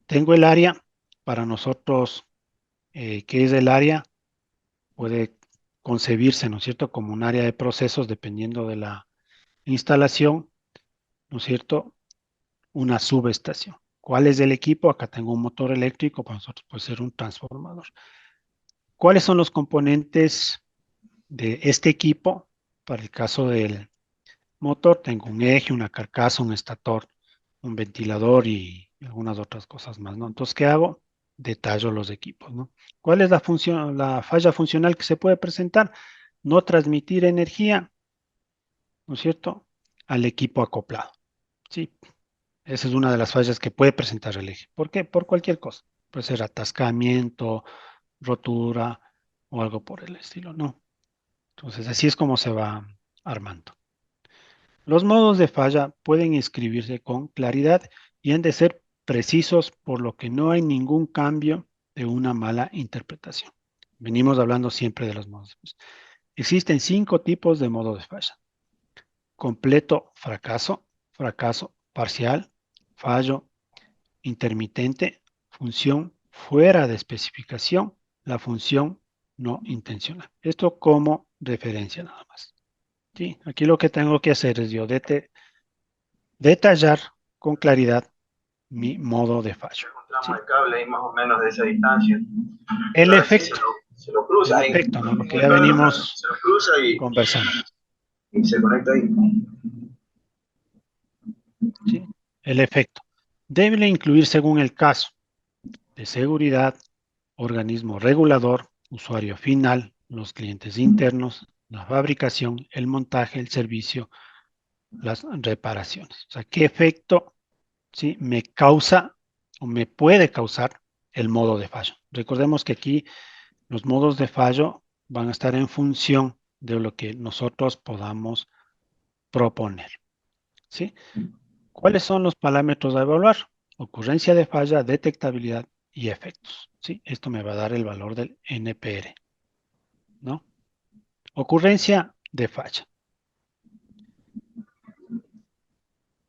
Tengo el área, para nosotros, ¿qué es el área? Puede concebirse, ¿no es cierto?, como un área de procesos dependiendo de la instalación, ¿no es cierto?, una subestación. ¿Cuál es el equipo? Acá tengo un motor eléctrico, para nosotros puede ser un transformador. ¿Cuáles son los componentes de este equipo? Para el caso del motor, tengo un eje, una carcasa, un estator, un ventilador y algunas otras cosas más, ¿no? Entonces, ¿qué hago? Detallo los equipos, ¿no? ¿Cuál es la función, la falla funcional que se puede presentar? No transmitir energía, ¿no es cierto?, al equipo acoplado. Sí, esa es una de las fallas que puede presentar el eje. ¿Por qué? Por cualquier cosa. Puede ser atascamiento, rotura o algo por el estilo, ¿no? Entonces, así es como se va armando. Los modos de falla pueden escribirse con claridad y han de ser precisos, por lo que no hay ningún cambio de una mala interpretación. Venimos hablando siempre de los modos de falla. Existen 5 tipos de modo de falla: completo fracaso, fracaso parcial, fallo intermitente, función fuera de especificación, la función no intencional. Esto como referencia nada más. ¿Sí? Aquí lo que tengo que hacer es yo detallar con claridad mi modo de fallo. ¿Sí? El cable ahí más o menos de esa distancia. El Así efecto, se lo cruza el ahí. efecto, ¿no? Lo que El ya cable venimos se lo cruza conversando. y se conecta ahí. ¿Sí? El efecto debe incluir, según el caso, de seguridad, organismo regulador, usuario final, los clientes internos, la fabricación, el montaje, el servicio, las reparaciones. O sea, ¿qué efecto, sí, me causa o me puede causar el modo de fallo? Recordemos que aquí los modos de fallo van a estar en función de lo que nosotros podamos proponer, ¿sí? ¿Cuáles son los parámetros a evaluar? Ocurrencia de falla, detectabilidad y efectos, ¿sí? Esto me va a dar el valor del NPR, ¿no? Ocurrencia de falla.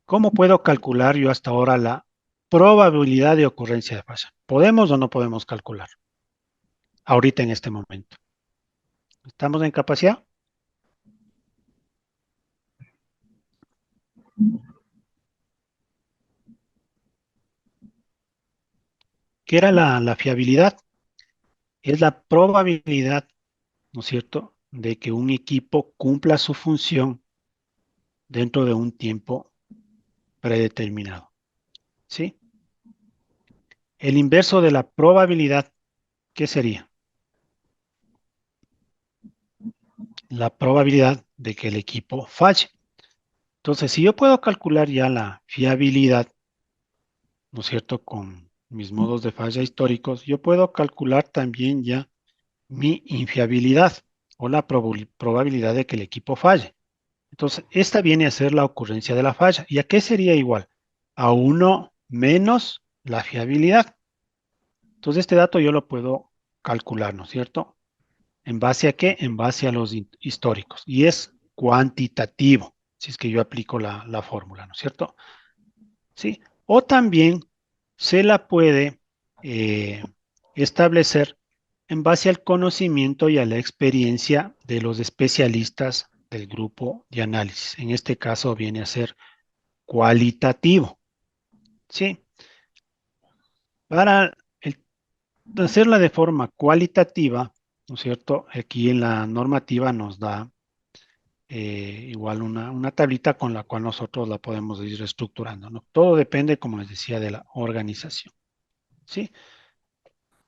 ¿Cómo puedo calcular yo hasta ahora la probabilidad de ocurrencia de falla? ¿Podemos o no podemos calcular? Ahorita en este momento. ¿Estamos en capacidad? ¿Qué era la fiabilidad? Es la probabilidad, ¿no es cierto?, de que un equipo cumpla su función dentro de un tiempo predeterminado, ¿sí? El inverso de la probabilidad, ¿qué sería? La probabilidad de que el equipo falle. Entonces, si yo puedo calcular ya la fiabilidad, ¿no es cierto?, con mis modos de falla históricos, yo puedo calcular también ya mi infiabilidad o la probabilidad de que el equipo falle. Entonces, esta viene a ser la ocurrencia de la falla. ¿Y a qué sería igual? A 1 menos la fiabilidad. Entonces, este dato yo lo puedo calcular, ¿no es cierto? ¿En base a qué? En base a los históricos. Y es cuantitativo, si es que yo aplico la fórmula, ¿no es cierto? ¿Sí? O también se la puede eh, establecer en base al conocimiento y a la experiencia de los especialistas del grupo de análisis. En este caso viene a ser cualitativo. ¿Sí? Para hacerla de forma cualitativa, ¿no es cierto? Aquí en la normativa nos da igual una tablita con la cual nosotros la podemos ir estructurando, ¿no? Todo depende, como les decía, de la organización. ¿Sí?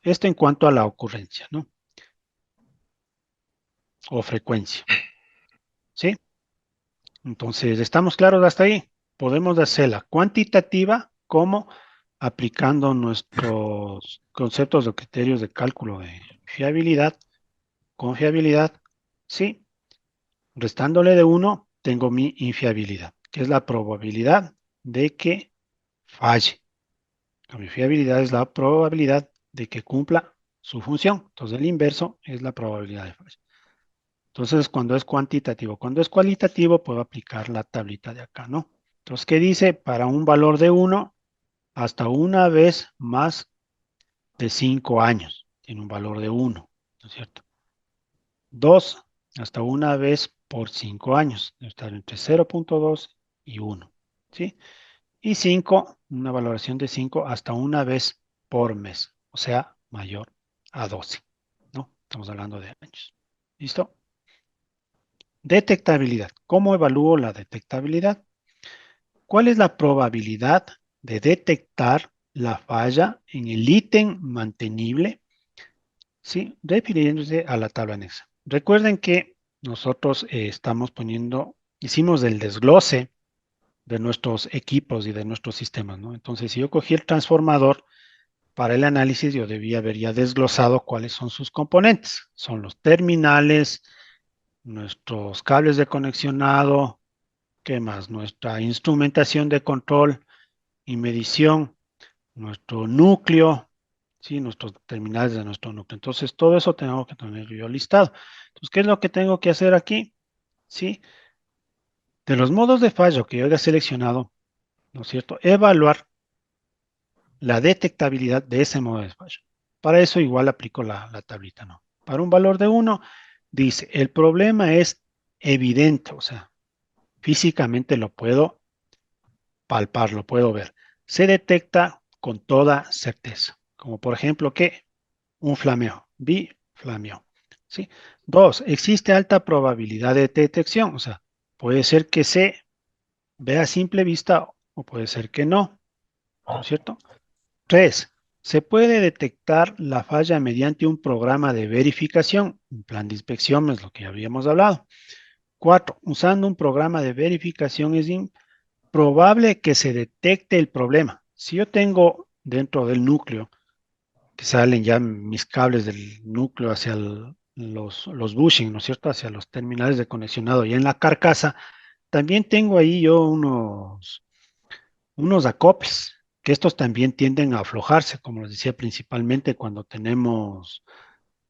Esto en cuanto a la ocurrencia, ¿no? O frecuencia. ¿Sí? Entonces, ¿estamos claros hasta ahí? Podemos hacerla cuantitativa como aplicando nuestros conceptos o criterios de cálculo de fiabilidad, confiabilidad, ¿sí? Restándole de 1, tengo mi infiabilidad, que es la probabilidad de que falle. Mi fiabilidad es la probabilidad de que cumpla su función. Entonces, el inverso es la probabilidad de falla. Entonces, cuando es cuantitativo, cuando es cualitativo, puedo aplicar la tablita de acá, ¿no? Entonces, ¿qué dice? Para un valor de 1, hasta una vez más de 5 años, tiene un valor de 1, ¿no es cierto? 2, hasta una vez por 5 años, debe estar entre 0.2 y 1, ¿sí? Y 5, una valoración de 5 hasta una vez por mes, o sea, mayor a 12, ¿no? Estamos hablando de años. ¿Listo? Detectabilidad. ¿Cómo evalúo la detectabilidad? ¿Cuál es la probabilidad de detectar la falla en el ítem mantenible? Sí, refiriéndose a la tabla anexa. Recuerden que nosotros estamos hicimos el desglose de nuestros equipos y de nuestros sistemas, ¿no? Entonces, si yo cogí el transformador para el análisis, yo debía haber ya desglosado cuáles son sus componentes. Son los terminales, nuestros cables de conexionado, ¿qué más? Nuestra instrumentación de control y medición, nuestro núcleo, ¿sí? Nuestros terminales de nuestro núcleo. Entonces, todo eso tengo que tener yo listado. Entonces, ¿qué es lo que tengo que hacer aquí? ¿Sí? De los modos de fallo que yo haya seleccionado, ¿no es cierto? Evaluar la detectabilidad de ese modo de fallo. Para eso igual aplico la tablita, ¿no? Para un valor de 1, dice, el problema es evidente, o sea, físicamente lo puedo palpar, lo puedo ver. Se detecta con toda certeza, como por ejemplo que un flameo, biflameo, ¿sí? 2, existe alta probabilidad de detección, o sea, puede ser que se vea a simple vista o puede ser que no, ¿no es cierto? 3, se puede detectar la falla mediante un programa de verificación, un plan de inspección es lo que habíamos hablado. 4, usando un programa de verificación es improbable que se detecte el problema. Si yo tengo dentro del núcleo que salen ya mis cables del núcleo hacia los bushing, ¿no es cierto? Hacia los terminales de conexionado y en la carcasa, también tengo ahí yo unos acoples, que estos también tienden a aflojarse, como les decía, principalmente cuando tenemos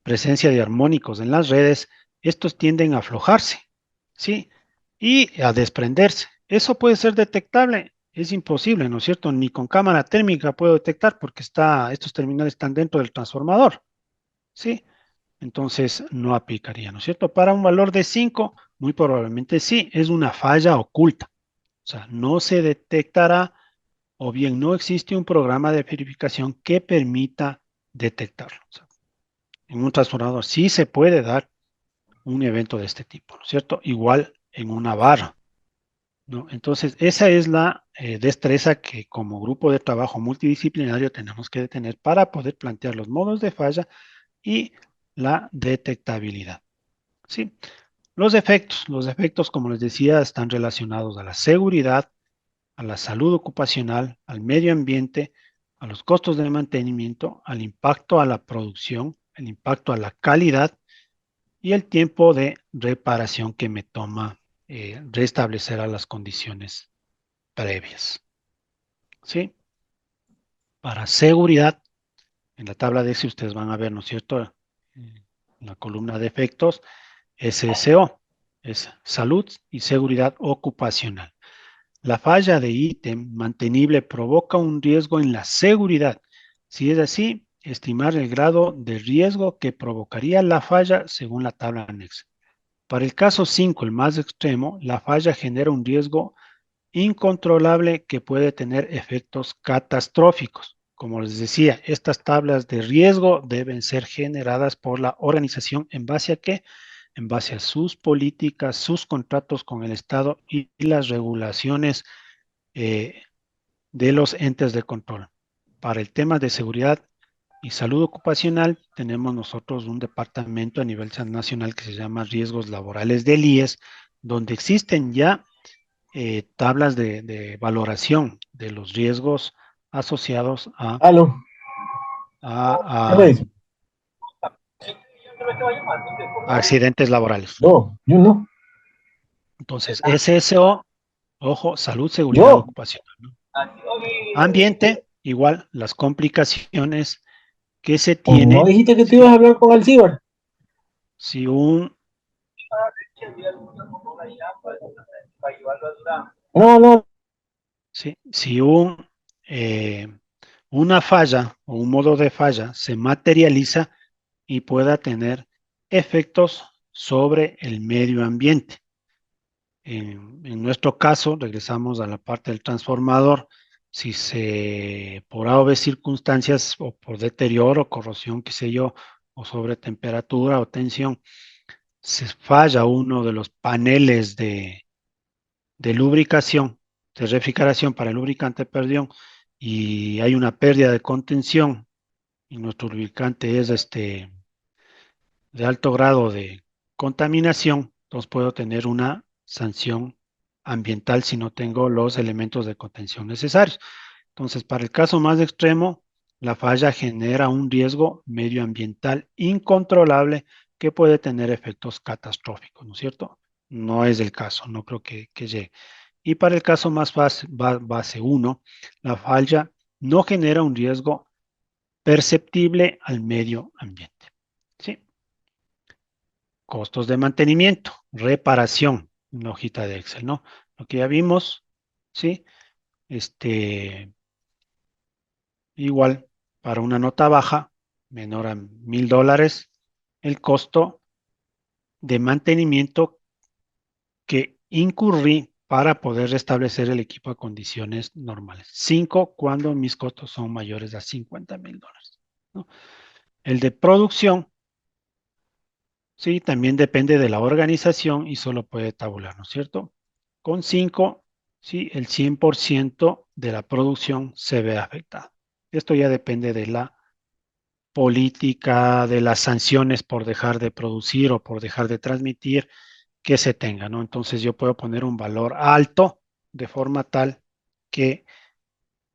presencia de armónicos en las redes, estos tienden a aflojarse, ¿sí? Y a desprenderse. Eso puede ser detectable, es imposible, ¿no es cierto? Ni con cámara térmica puedo detectar porque estos terminales están dentro del transformador, ¿sí? Entonces no aplicaría, ¿no es cierto? Para un valor de 5, muy probablemente sí, es una falla oculta. O sea, no se detectará o bien no existe un programa de verificación que permita detectarlo. O sea, en un transformador sí se puede dar un evento de este tipo, ¿no es cierto? Igual en una barra, ¿no? Entonces, esa es la destreza que como grupo de trabajo multidisciplinario tenemos que tener para poder plantear los modos de falla y la detectabilidad, ¿sí? Los efectos, como les decía, están relacionados a la seguridad, a la salud ocupacional, al medio ambiente, a los costos de mantenimiento, al impacto a la producción, el impacto a la calidad y el tiempo de reparación que me toma restablecer a las condiciones previas. ¿Sí? Para seguridad, en la tabla de ese ustedes van a ver, ¿no es cierto? En la columna de efectos, SSO, es salud y seguridad ocupacional. La falla de ítem mantenible provoca un riesgo en la seguridad. Si es así, estimar el grado de riesgo que provocaría la falla según la tabla anexa. Para el caso 5, el más extremo, la falla genera un riesgo incontrolable que puede tener efectos catastróficos. Como les decía, estas tablas de riesgo deben ser generadas por la organización ¿en base a qué? En base a sus políticas, sus contratos con el Estado y las regulaciones de los entes de control. Para el tema de seguridad y salud ocupacional, tenemos nosotros un departamento a nivel nacional que se llama Riesgos Laborales del IES, donde existen ya tablas de valoración de los riesgos asociados Aló, ¿qué me a dice? accidentes laborales. No, yo no. Entonces, SSO, ojo, salud, seguridad Yo. ocupacional, ¿no? Ambiente, igual, las complicaciones que se ¿O no tiene dijiste que te ibas a hablar con Alcibar? si un, No, no. si una falla o un modo de falla se materializa y pueda tener efectos sobre el medio ambiente. En nuestro caso, regresamos a la parte del transformador. Si por A o B circunstancias o por deterioro, corrosión, qué sé yo, o sobre temperatura o tensión, se falla uno de los paneles de lubricación, de refrigeración para el lubricante, perdón, y hay una pérdida de contención y nuestro lubricante es de alto grado de contaminación, entonces puedo tener una sanción ambiental si no tengo los elementos de contención necesarios. Entonces, para el caso más extremo, la falla genera un riesgo medioambiental incontrolable que puede tener efectos catastróficos, ¿no es cierto? No es el caso, no creo que llegue. Y para el caso más base 1, la falla no genera un riesgo perceptible al medio ambiente. ¿Sí? Costos de mantenimiento, reparación, una hojita de Excel, ¿no? Lo que ya vimos, ¿sí? Igual, para una nota baja, menor a $1,000, el costo de mantenimiento que incurrí para poder restablecer el equipo a condiciones normales. 5 cuando mis costos son mayores a $50,000, ¿no? El de producción, sí, también depende de la organización y solo puede tabular, ¿no es cierto? Con 5, sí, el 100% de la producción se ve afectado. Esto ya depende de la política, de las sanciones por dejar de producir o por dejar de transmitir que se tenga, ¿no? Entonces yo puedo poner un valor alto de forma tal que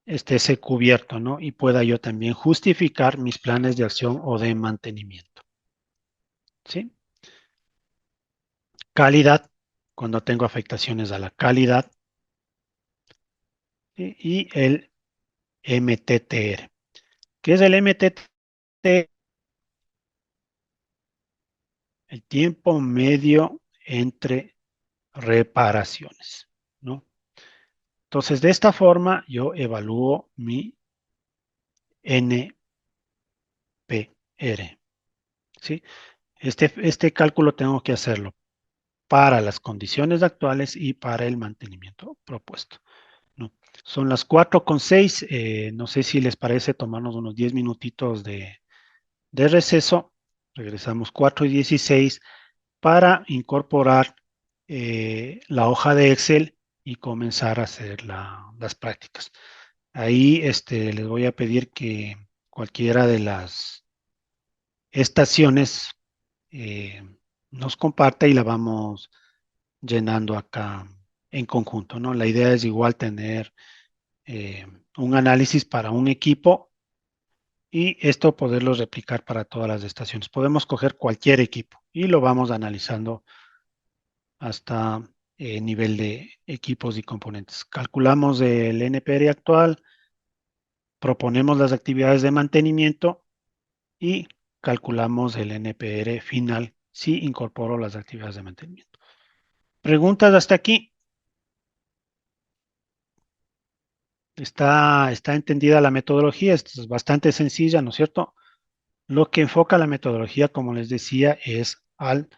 esté ese cubierto, ¿no? Y pueda yo también justificar mis planes de acción o de mantenimiento, ¿sí? Calidad, cuando tengo afectaciones a la calidad, ¿sí? Y el MTTR. ¿Qué es el MTTR? El tiempo medio entre reparaciones, ¿no? Entonces, de esta forma, yo evalúo mi NPR, ¿sí? Este cálculo tengo que hacerlo para las condiciones actuales y para el mantenimiento propuesto, ¿no? Son las 4:06, no sé si les parece tomarnos unos 10 minutitos de receso, regresamos 4:16 para incorporar la hoja de Excel y comenzar a hacer las prácticas. Ahí les voy a pedir que cualquiera de las estaciones eh, nos comparta y la vamos llenando acá en conjunto, ¿no? La idea es igual tener un análisis para un equipo y esto poderlo replicar para todas las estaciones. Podemos coger cualquier equipo y lo vamos analizando hasta nivel de equipos y componentes. Calculamos el NPR actual, proponemos las actividades de mantenimiento y calculamos el NPR final si incorporo las actividades de mantenimiento. ¿Preguntas hasta aquí? Está entendida la metodología, esto es bastante sencilla, ¿no es cierto? Lo que enfoca la metodología, como les decía, es al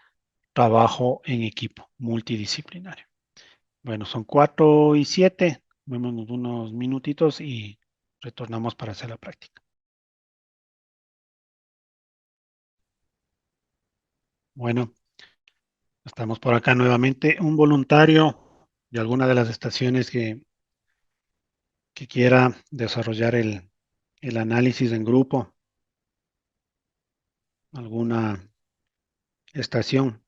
trabajo en equipo multidisciplinario. Bueno, son 4:07. Vemos unos minutitos y retornamos para hacer la práctica. Bueno, estamos por acá nuevamente. Un voluntario de alguna de las estaciones que quiera desarrollar el análisis en grupo, alguna estación.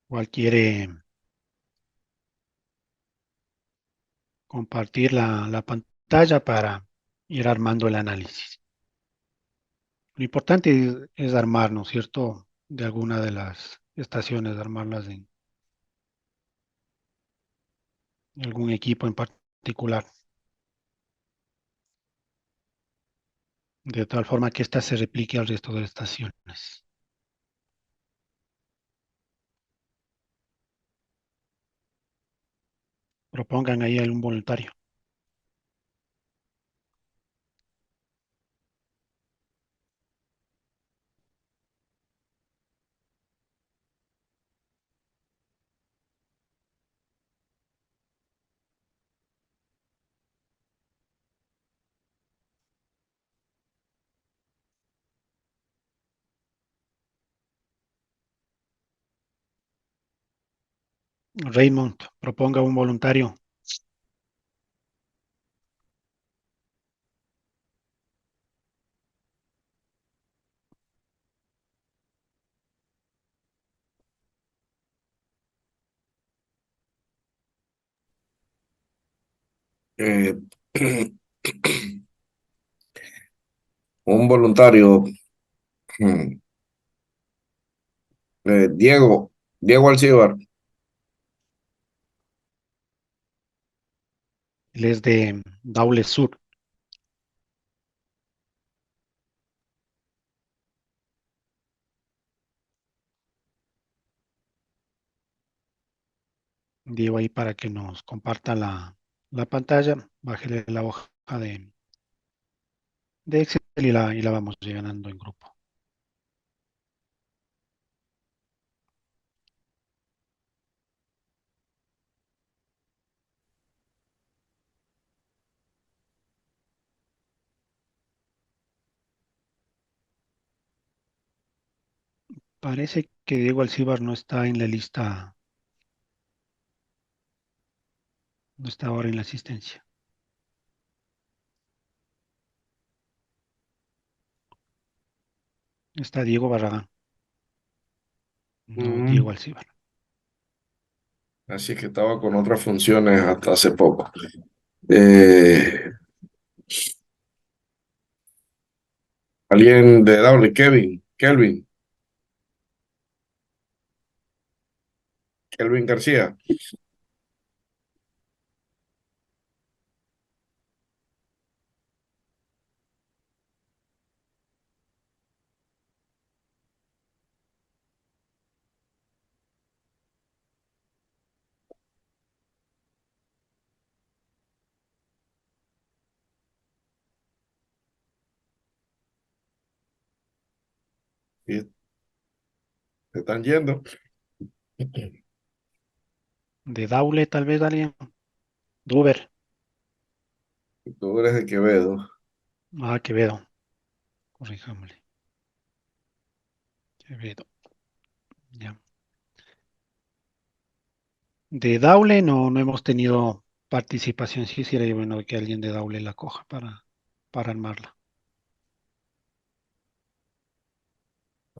¿Cuál quiere compartir la pantalla para ir armando el análisis? Lo importante es armar, ¿no es cierto?, de alguna de las estaciones, armarlas en algún equipo en particular, de tal forma que ésta se replique al resto de estaciones. Propongan ahí algún voluntario. Raymond, proponga un voluntario. Eh, un voluntario, hmm, Diego Alcibar. Él es de Daule Sur. Diego ahí para que nos comparta la pantalla. Bájele la hoja de Excel y la vamos llenando en grupo. Parece que Diego Alcibar no está en la lista, no está ahora en la asistencia. Está Diego Barragán, no Diego Alcibar. Así que estaba con otras funciones hasta hace poco. Eh, Alguien de Doble, Kelvin García. Y se están yendo. De Daule, tal vez alguien. Duber. Tú eres de Quevedo. Quevedo. Corrijámosle. Quevedo. Ya. De Daule no hemos tenido participación. Sí, sería bueno que alguien de Daule la coja para armarla.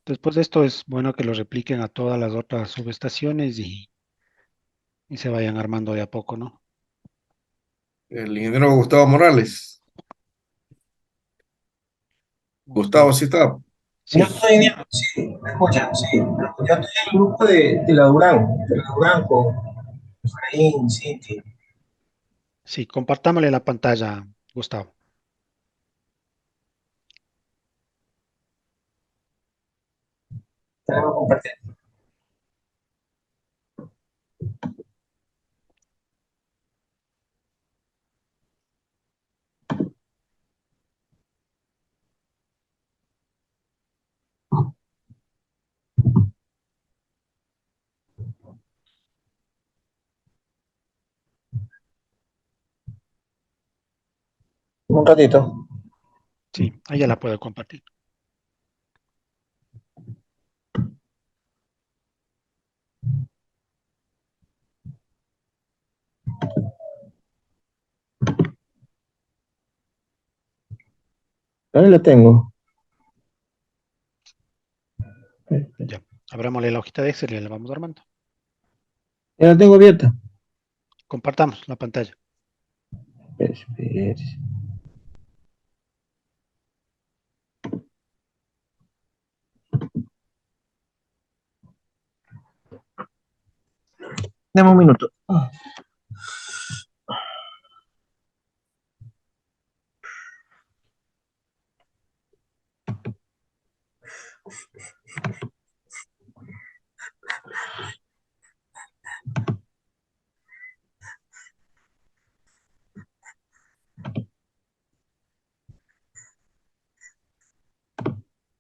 Después de esto es bueno que lo repliquen a todas las otras subestaciones y se vayan armando de a poco, ¿no? El ingeniero Gustavo Morales. Gustavo, sí está. Sí, Yo estoy, sí, me escuchan, sí. Yo estoy en el grupo de la Durán con Efraín, Cinti. sí, compartámosle la pantalla, Gustavo. Estaremos compartiendo. Un ratito. Sí, ahí ya la puedo compartir. Ahí la tengo. Ya, abrámosle la hojita de Excel y la vamos armando. Ya la tengo abierta. Compartamos la pantalla. Espérese. Dame un minuto.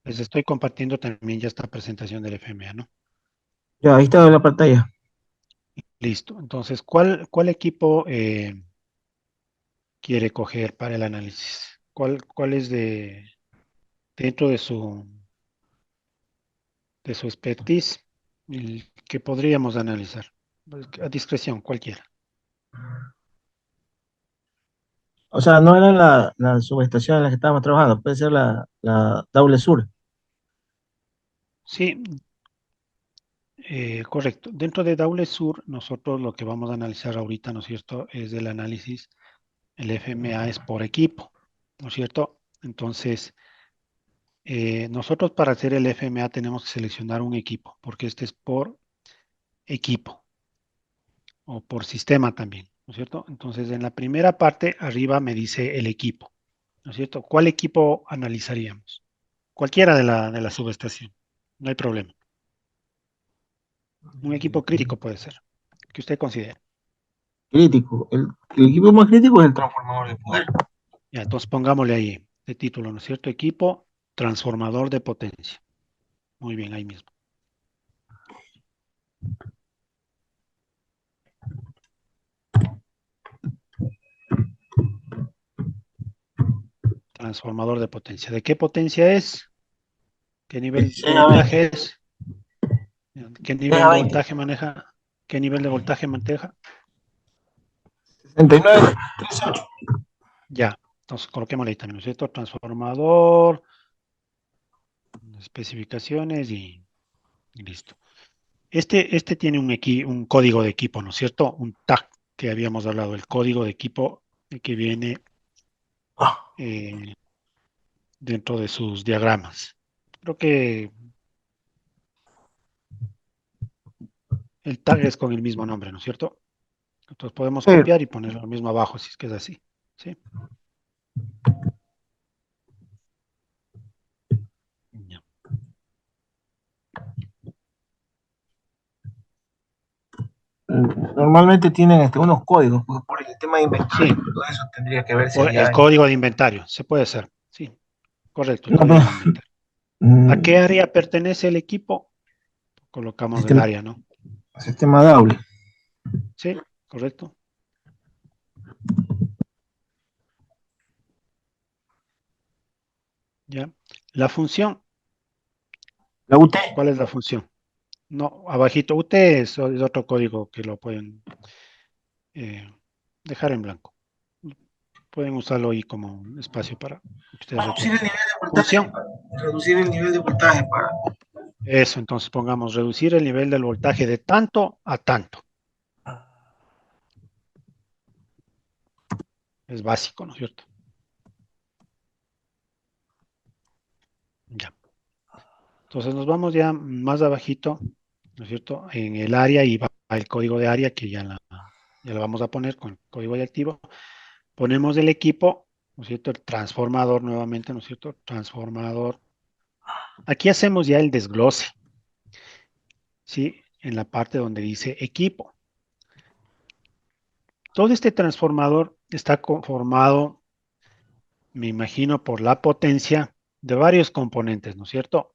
Les estoy compartiendo también ya esta presentación del FMA, ¿no? Ya, ahí está la pantalla. Listo. Entonces, ¿cuál equipo quiere coger para el análisis? ¿Cuál es dentro de su expertise el que podríamos analizar? Pues, a discreción, cualquiera. O sea, no era la subestación en la que estábamos trabajando, puede ser la Daule Sur. Sí, correcto. Dentro de Daule Sur, nosotros lo que vamos a analizar ahorita, ¿no es cierto?, es el análisis, el FMA es por equipo, ¿no es cierto? Entonces, nosotros para hacer el FMA tenemos que seleccionar un equipo, porque este es por equipo o por sistema también, ¿no es cierto? Entonces, en la primera parte, arriba me dice el equipo, ¿no es cierto? ¿Cuál equipo analizaríamos? Cualquiera de la subestación, no hay problema. Un equipo crítico puede ser, que usted considere. Crítico. El equipo más crítico es el transformador de poder. Ya, entonces pongámosle ahí de título, ¿no es cierto? Equipo transformador de potencia. Muy bien, ahí mismo. Transformador de potencia. ¿De qué potencia es? ¿Qué nivel de 16 a 20. voltaje es? ¿Qué 16 nivel a de 20. voltaje maneja? ¿Qué nivel de voltaje maneja? 69, 38. Ya, entonces coloquémosle ahí también, ¿no es cierto? Transformador, especificaciones y listo. Este tiene un código de equipo, ¿no es cierto? Un tag que habíamos hablado, el código de equipo que viene eh, dentro de sus diagramas. Creo que el tag es con el mismo nombre, ¿no es cierto? Entonces podemos Sí. copiar y ponerlo mismo abajo si es que es así. ¿Sí? Ya. Normalmente tienen unos códigos, porque por el tema de inventario, Sí, todo eso tendría que verse o el allá. código de inventario, se puede hacer. Sí, correcto, el No, código pero, de inventario. ¿A mm, qué área pertenece el equipo? Colocamos el sistema, área, ¿no? sistema Daule. Sí, correcto. Ya. La función, La UT. ¿cuál es la función? No, abajito. UT es otro código que lo pueden eh, dejar en blanco. Pueden usarlo ahí como un espacio para que ustedes Reducir recuerden. el nivel de voltaje. Función. Reducir el nivel de voltaje para. Eso, entonces pongamos reducir el nivel del voltaje de tanto a tanto. Es básico, ¿no es cierto? Ya. Entonces nos vamos ya más abajito, ¿no es cierto? En el área y va el código de área que ya lo vamos a poner con el código de activo. Ponemos el equipo, ¿no es cierto? El transformador nuevamente, ¿no es cierto? Transformador. Aquí hacemos ya el desglose, ¿sí? En la parte donde dice equipo. Todo este transformador está conformado, me imagino, por la potencia de varios componentes, ¿no es cierto?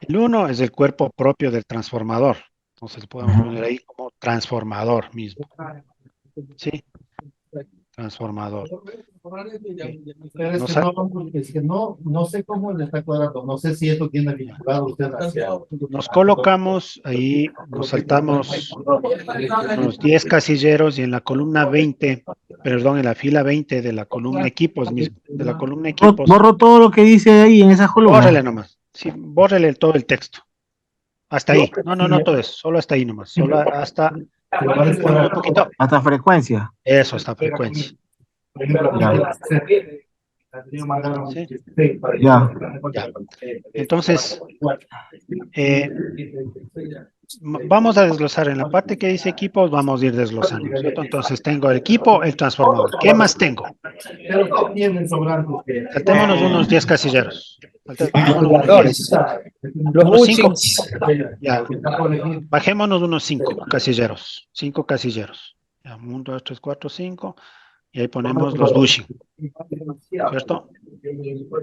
El uno es el cuerpo propio del transformador. Entonces podemos poner ahí como transformador mismo. ¿Sí? Transformador. Pero Nos, ha- es que no sé cómo le está cuadrando, no sé si esto tiene ya. vinculado usted hacia... Nos colocamos ahí, nos saltamos unos 10 casilleros y en la columna 20, perdón, en la fila 20 de la columna equipos mismo, de la columna equipos, Borro todo lo que dice ahí en esa columna. bórrele nomás. Sí, bórrele todo el texto. Hasta ahí. No todo eso. Solo hasta ahí nomás. Solo hasta, un poquito. Hasta frecuencia. Eso, hasta frecuencia. Ya. ¿Sí? Ya. Ya. Entonces, eh, vamos a desglosar en la parte que dice equipos, vamos a ir desglosando, ¿no es cierto? Entonces tengo el equipo, el transformador. ¿Qué más tengo? Saltémonos unos 10 casilleros. Saltémonos unos 10. Los Unos 5. bushings. Ya. Bajémonos unos 5 casilleros. 5 casilleros. Ya, 1, 2, 3, 4, 5. Y ahí ponemos los bushing, ¿cierto?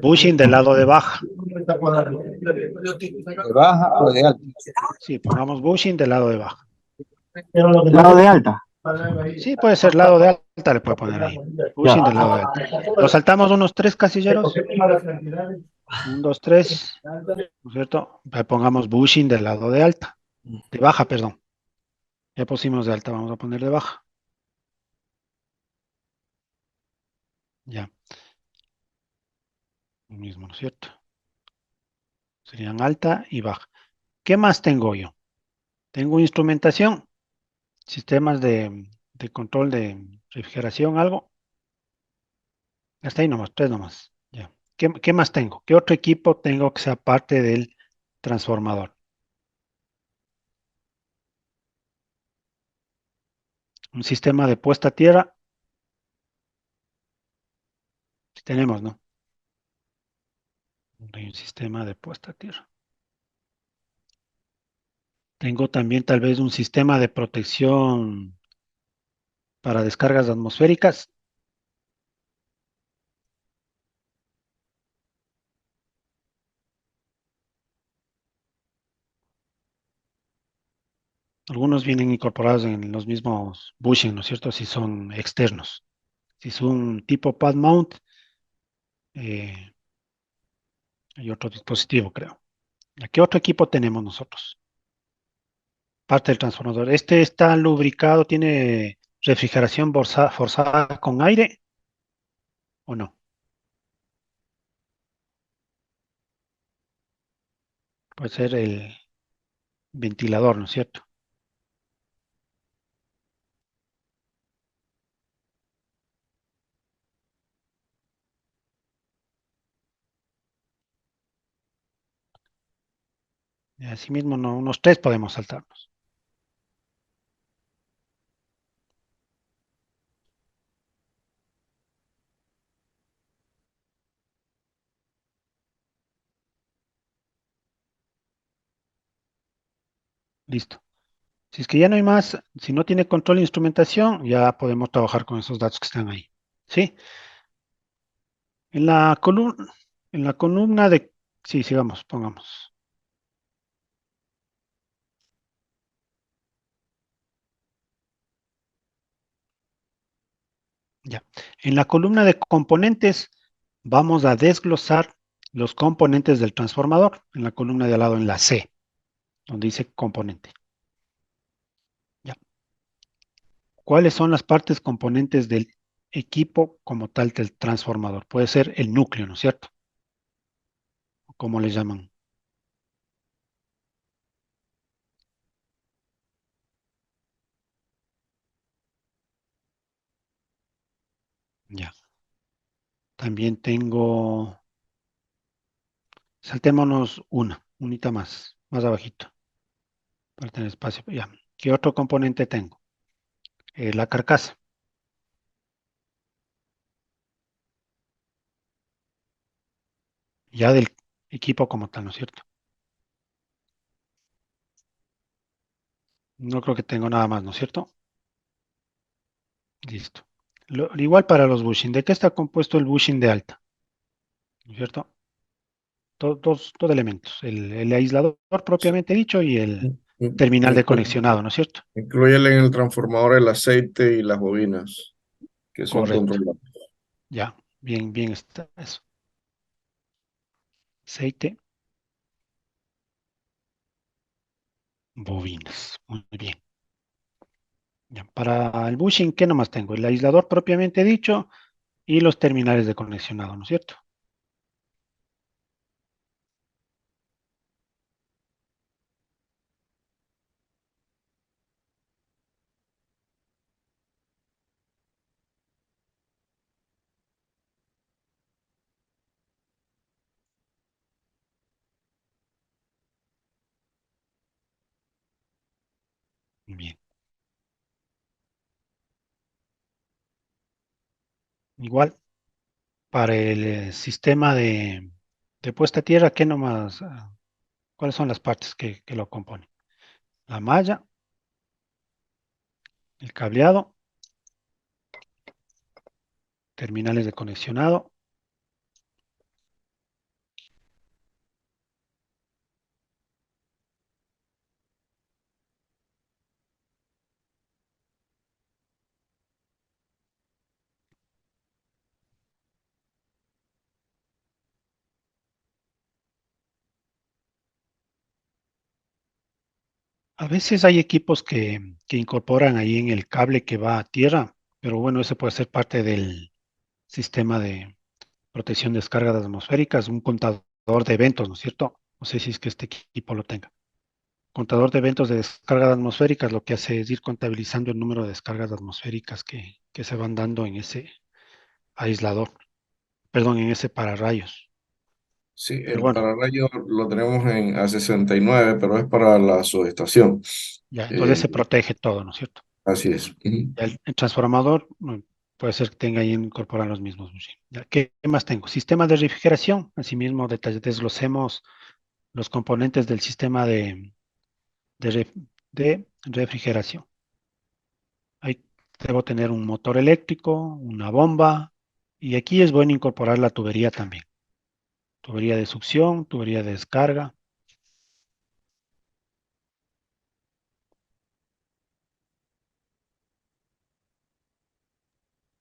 Bushing del lado de baja. ¿De baja o de alta? Sí, pongamos bushing del lado de baja. Lado de alta. Sí, puede ser lado de alta, le puede poner ahí. Bushing del lado de alta. Lo saltamos unos 3 casilleros. 1, 2, 3. ¿No es cierto? Ahí pongamos bushing del lado de alta. De baja, perdón. Ya pusimos de alta, vamos a poner de baja. Ya. Lo mismo, ¿no es cierto? Serían alta y baja. ¿Qué más tengo yo? Tengo instrumentación, sistemas de control de refrigeración, algo. Hasta ahí nomás, 3 nomás. Ya. ¿Qué más tengo? ¿Qué otro equipo tengo que sea parte del transformador? Un sistema de puesta a tierra. Tenemos, ¿no? Hay un sistema de puesta a tierra. Tengo también tal vez un sistema de protección para descargas atmosféricas. Algunos vienen incorporados en los mismos bushing, ¿no es cierto? Si son externos. Si es un tipo pad mount, eh, hay otro dispositivo, creo. ¿Qué otro equipo tenemos nosotros? Parte del transformador. Este está lubricado, tiene refrigeración forzada con aire o no. Puede ser el ventilador, ¿no es cierto? Y asimismo, no, unos 3 podemos saltarnos. Listo. Si es que ya no hay más, si no tiene control de instrumentación, ya podemos trabajar con esos datos que están ahí. ¿Sí? En la columna de... Sí, sigamos, pongamos. Ya. En la columna de componentes vamos a desglosar los componentes del transformador. En la columna de al lado, en la C, donde dice componente. Ya. ¿Cuáles son las partes componentes del equipo como tal del transformador? Puede ser el núcleo, ¿no es cierto? ¿Cómo le llaman? Ya. También tengo... Saltémonos unita más abajito, para tener espacio. Ya. ¿Qué otro componente tengo? La carcasa. Ya del equipo como tal, ¿no es cierto? No creo que tengo nada más, ¿no es cierto? Listo. Igual para los bushing. ¿De qué está compuesto el bushing de alta? ¿No es cierto? Dos elementos. El aislador propiamente dicho y el terminal de conexionado, ¿no es cierto? Incluyen en el transformador el aceite y las bobinas, que son Correcto. controlables. Ya, bien está eso. Aceite, bobinas. Muy bien. Ya, para el bushing, ¿qué nomás tengo? El aislador propiamente dicho y los terminales de conexionado, ¿no es cierto? Bien. Igual, para el sistema de puesta a tierra, ¿qué nomás? ¿Cuáles son las partes que lo componen? La malla, el cableado, terminales de conexionado. A veces hay equipos que incorporan ahí en el cable que va a tierra, pero bueno, ese puede ser parte del sistema de protección de descargas atmosféricas, un contador de eventos, ¿no es cierto? No sé si es que este equipo lo tenga. Contador de eventos de descargas atmosféricas lo que hace es ir contabilizando el número de descargas atmosféricas que se van dando en ese aislador, perdón, en ese pararrayos. Sí, Pero el bueno, pararrayo lo tenemos en A69, pero es para la subestación. ya, entonces Eh, se protege todo, ¿no es cierto? Así es. Ujú. Ya el transformador puede ser que tenga ahí incorporan los mismos bushing. Ya, ¿qué más tengo? Sistema de refrigeración. Asimismo, desglosemos los componentes del sistema de, de refrigeración. Ahí debo tener un motor eléctrico, una bomba, y aquí es bueno incorporar la tubería también. Tubería de succión, tubería de descarga.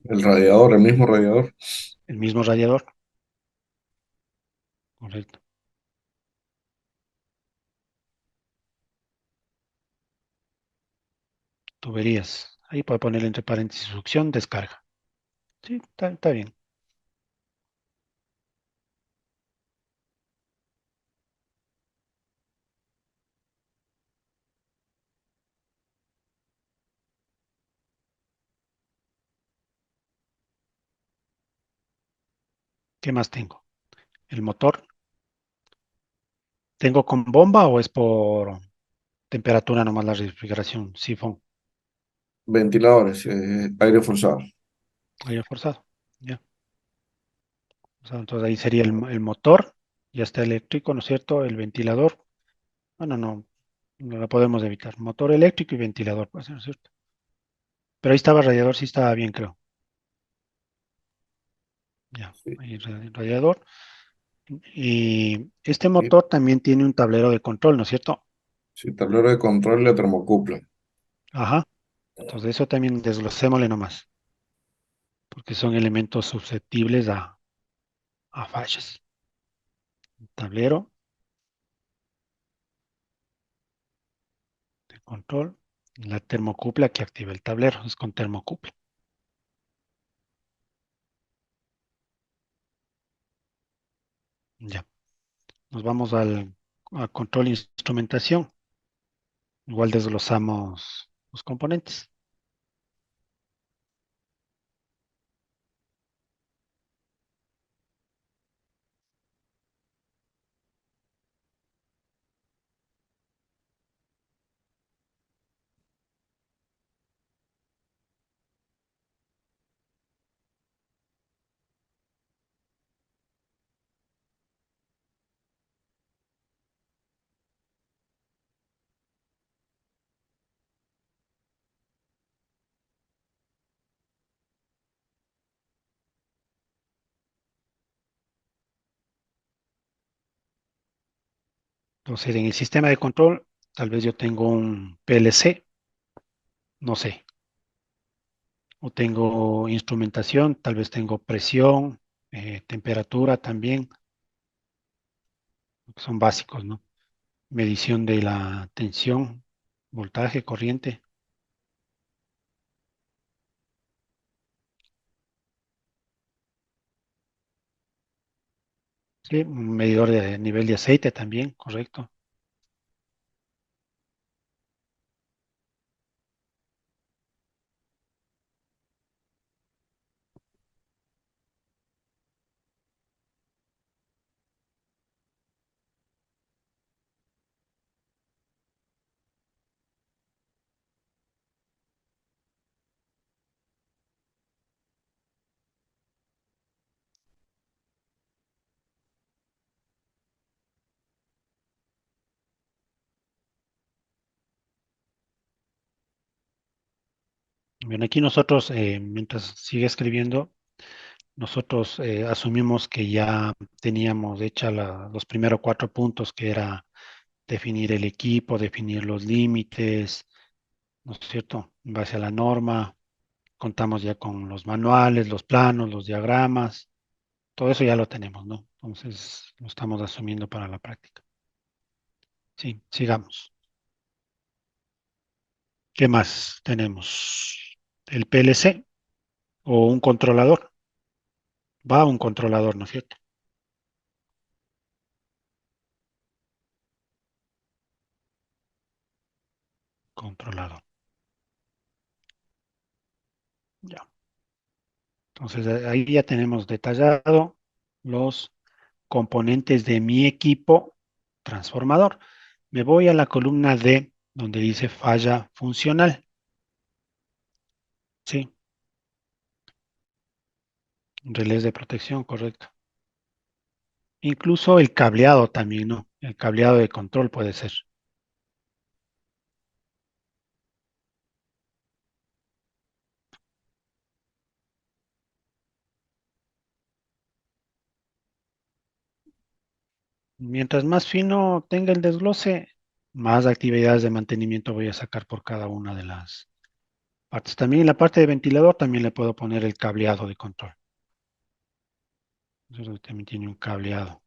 El radiador, el mismo radiador. El mismo radiador, correcto. Tuberías. Ahí puedo poner entre paréntesis succión, descarga. Sí, está bien. ¿Qué más tengo? El motor. ¿Tengo con bomba o es por temperatura nomás la refrigeración? Sifón, Ventiladores, aire forzado. aire forzado. Ya. O sea, entonces ahí sería el motor, ya está eléctrico, ¿no es cierto? El ventilador. Bueno, no lo podemos evitar. Motor eléctrico y ventilador, pues, ¿no es cierto? Pero ahí estaba el radiador, sí estaba bien, creo. Ya, Sí, ahí el radiador. Y este sí, motor también tiene un tablero de control, ¿no es cierto? sí, tablero de control de termocupla. Ajá. Entonces eso también desglosémosle nomás, porque son elementos susceptibles a fallas. Tablero de control, la termocupla que activa el tablero, es con termocupla. Ya, nos vamos a control e instrumentación. Igual desglosamos los componentes. Entonces, en el sistema de control, tal vez yo tengo un PLC, no sé, o tengo instrumentación, tal vez tengo presión, temperatura también, que son básicos, ¿no? Medición de la tensión, voltaje, corriente. Sí, un medidor de nivel de aceite también, correcto. Bien, aquí nosotros, mientras sigue escribiendo, nosotros asumimos que ya teníamos hecha los primeros 4 puntos, que era definir el equipo, definir los límites, ¿no es cierto? En base a la norma, contamos ya con los manuales, los planos, los diagramas, todo eso ya lo tenemos, ¿no? Entonces, lo estamos asumiendo para la práctica. Sí, sigamos. ¿Qué más tenemos? El PLC o un controlador. Va a un controlador, ¿no es cierto? Controlador. Ya. Entonces, ahí ya tenemos detallado los componentes de mi equipo transformador. Me voy a la columna D, donde dice falla funcional. Sí, relés de protección, correcto. Incluso el cableado también, ¿no? El cableado de control puede ser. Mientras más fino tenga el desglose, más actividades de mantenimiento voy a sacar por cada una de las partes. También en la parte de ventilador también le puedo poner el cableado de control. Entonces también tiene un cableado.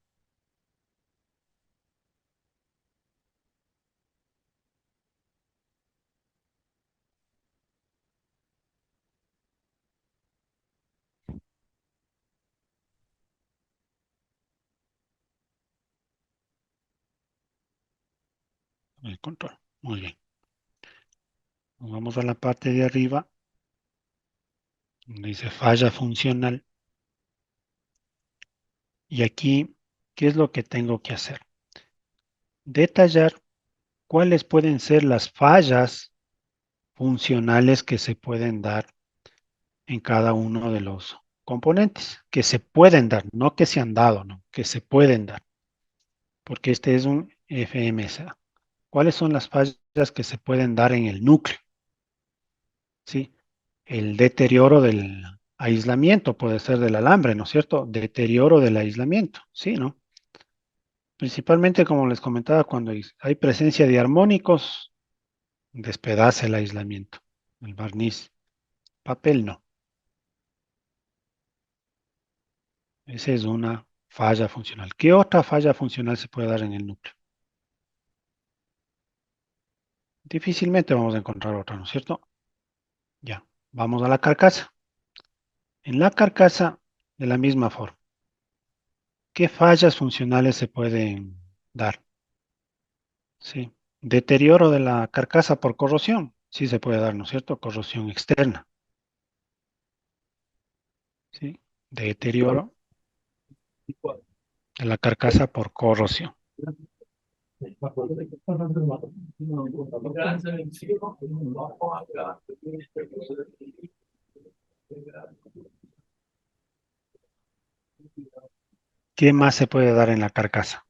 El control. Muy bien. Nos vamos a la parte de arriba, donde dice falla funcional. Y aquí, ¿qué es lo que tengo que hacer? Detallar cuáles pueden ser las fallas funcionales que se pueden dar en cada uno de los componentes, que se pueden dar, no que se han dado, no, que se pueden dar, porque este es un FMSA. ¿Cuáles son las fallas que se pueden dar en el núcleo? ¿Sí? El deterioro del aislamiento, puede ser del alambre, ¿no es cierto? Deterioro del aislamiento, ¿sí, no? Principalmente, como les comentaba, cuando hay presencia de armónicos, despedaza el aislamiento, el barniz. Papel no. Esa es una falla funcional. ¿Qué otra falla funcional se puede dar en el núcleo? Difícilmente vamos a encontrar otra, ¿no es cierto? Ya, vamos a la carcasa. En la carcasa, de la misma forma, ¿qué fallas funcionales se pueden dar? Sí. Deterioro de la carcasa por corrosión. Sí se puede dar, ¿no es cierto? Corrosión externa. ¿Sí? Deterioro de la carcasa por corrosión. ¿Qué más se puede dar en la carcasa?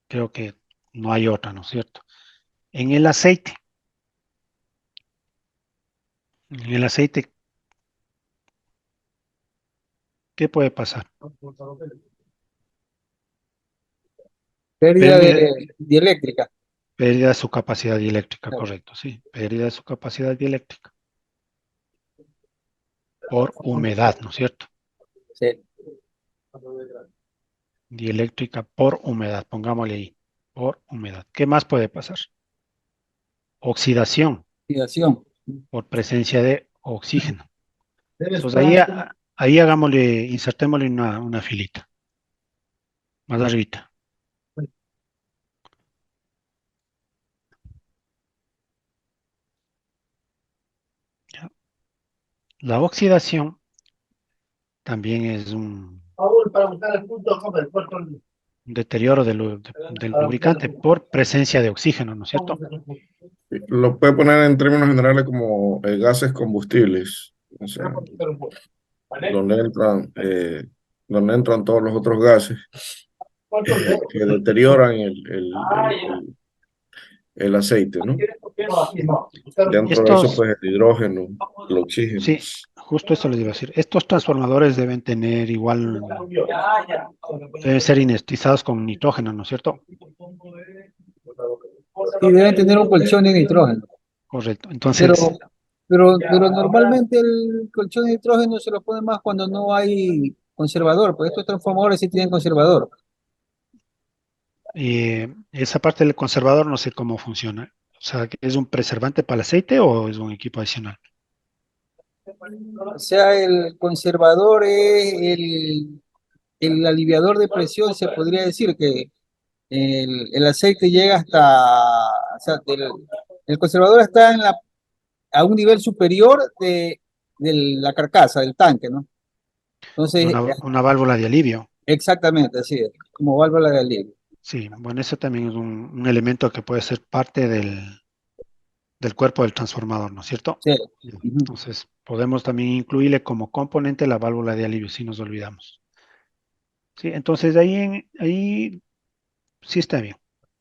Creo que no hay otra, ¿no es cierto? En el aceite, ¿qué puede pasar? Pérdida Pérdida, dieléctrica. pérdida de su capacidad dieléctrica, Claro. correcto, sí. Pérdida de su capacidad dieléctrica por humedad, ¿no es cierto? Sí. Dieléctrica por humedad, pongámosle ahí, por humedad. ¿Qué más puede pasar? Oxidación Oxidación. por presencia de oxígeno. Debe Entonces ahí, estar, ahí hagámosle, insertémosle una filita, más arribita. ¿Ya? La oxidación también es un Paul, para buscar el punto, come el puerto. deterioro del lubricante por presencia de oxígeno, ¿no es cierto? Lo puede poner en términos generales como gases combustibles, o sea, donde entran todos los otros gases que deterioran el aceite, ¿no? Dentro de eso, Estos, pues el hidrógeno, el oxígeno. sí, justo eso les iba a decir. Estos transformadores deben tener igual, deben ser inestizados con nitrógeno, ¿no es cierto? Y deben tener un colchón de nitrógeno. Correcto. Pero, Entonces, pero normalmente el colchón de nitrógeno se lo pone más cuando no hay conservador, porque estos transformadores sí tienen conservador. esa parte del conservador no sé cómo funciona. O sea, ¿es un preservante para el aceite o es un equipo adicional? O sea, el conservador es el aliviador de presión, se podría decir que el aceite llega o sea, el conservador está a un nivel superior de la carcasa, del tanque, ¿no? Entonces, Una válvula de alivio. exactamente, así es, como válvula de alivio. Sí, bueno, eso también es un elemento que puede ser parte del cuerpo del transformador, ¿no es cierto? Sí. Bien. Ujú. Entonces, podemos también incluirle como componente la válvula de alivio, si nos olvidamos. Sí, entonces ahí sí está bien.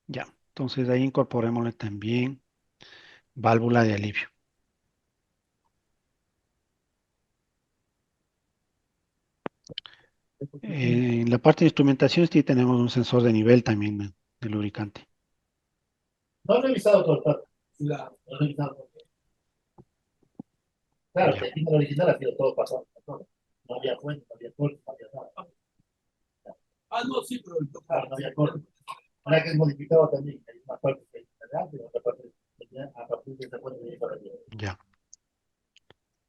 Ya, entonces ahí incorporémosle también válvula de alivio. En la parte de instrumentación sí tenemos un sensor de nivel también de lubricante. No he revisado todo el pato. No he revisado todo. Claro, Ya. que aquí en el original ha sido todo pasado. No había fuente, no había corte, no había nada. No, sí, pero claro, no había corte. Ahora que es modificado también, hay una parte que es grande, otra parte que ya a partir de esa fuente viene para arriba. Ya.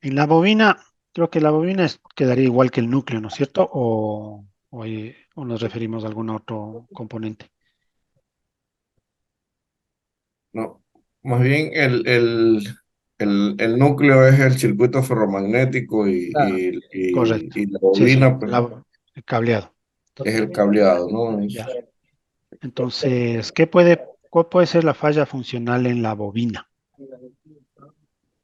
En la bobina, creo que la bobina quedaría igual que el núcleo, ¿no es cierto? O nos referimos a algún otro componente. No, más bien el núcleo es el circuito ferromagnético Claro. Correcto. y la Sí, sí, bobina pues, el cableado. es el cableado, ¿no? Ya. Entonces, cuál puede ser la falla funcional en la bobina?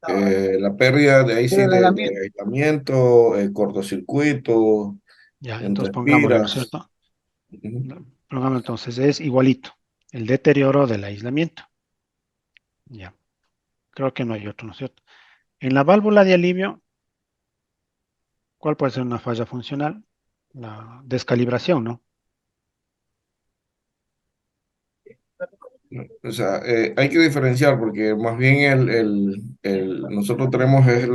La pérdida de ahí Pero sí el de aislamiento, aislamiento, cortocircuito, Ya, entre entonces pongámosle, ¿no es espiras. cierto? Ujú. Pongámosle entonces, es igualito. El deterioro del aislamiento. Ya, creo que no hay otro, ¿no es cierto? En la válvula de alivio, ¿cuál puede ser una falla funcional? La descalibración, ¿no? O sea, hay que diferenciar porque más bien nosotros tenemos es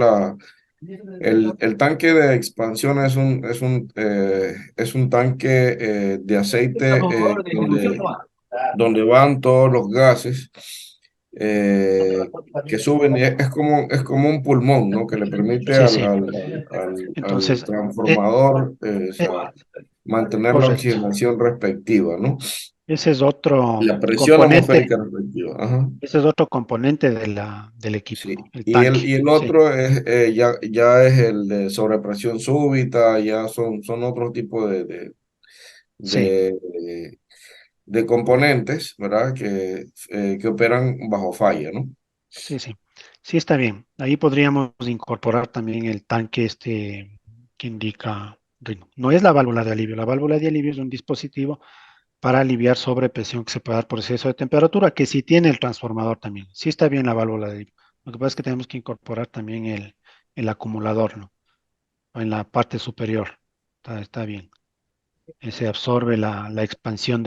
el tanque de expansión es un tanque de aceite donde van todos los gases que suben y es como un pulmón, ¿no? Que le permite Sí, sí. al Entonces, transformador o eh, sea, mantener la correcto. oxigenación respectiva, ¿no? Ese es otro La presión componente, atmosférica respectiva. Ajá. ese es otro componente del equipo, Sí. el Y tanque. el Sí, otro es ya es el de sobrepresión súbita, ya son otro tipo sí, de, de componentes, ¿verdad? Que operan bajo falla, ¿no? sí, sí. Sí, está bien. Ahí podríamos incorporar también el tanque que indica ritmo. No es la válvula de alivio. La válvula de alivio es un dispositivo para aliviar sobrepresión que se puede dar por exceso de temperatura, que sí tiene el transformador también. Sí está bien la válvula de alivio. Lo que pasa es que tenemos que incorporar también el acumulador, ¿no? En la parte superior. Está bien. Se absorbe la expansión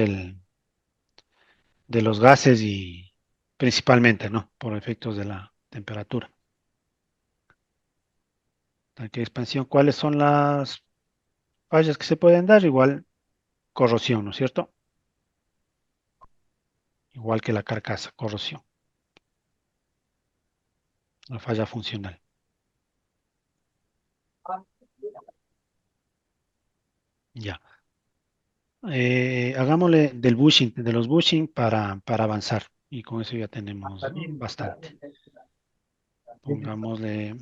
de los gases y principalmente, ¿no? Por efectos de la temperatura. Tanque de expansión, ¿cuáles son las fallas que se pueden dar? Igual corrosión, ¿no es cierto? Igual que la carcasa, corrosión. La falla funcional. Ya. Hagámosle del bushing, de los bushing para avanzar. Y con eso ya tenemos bastante. Pongámosle,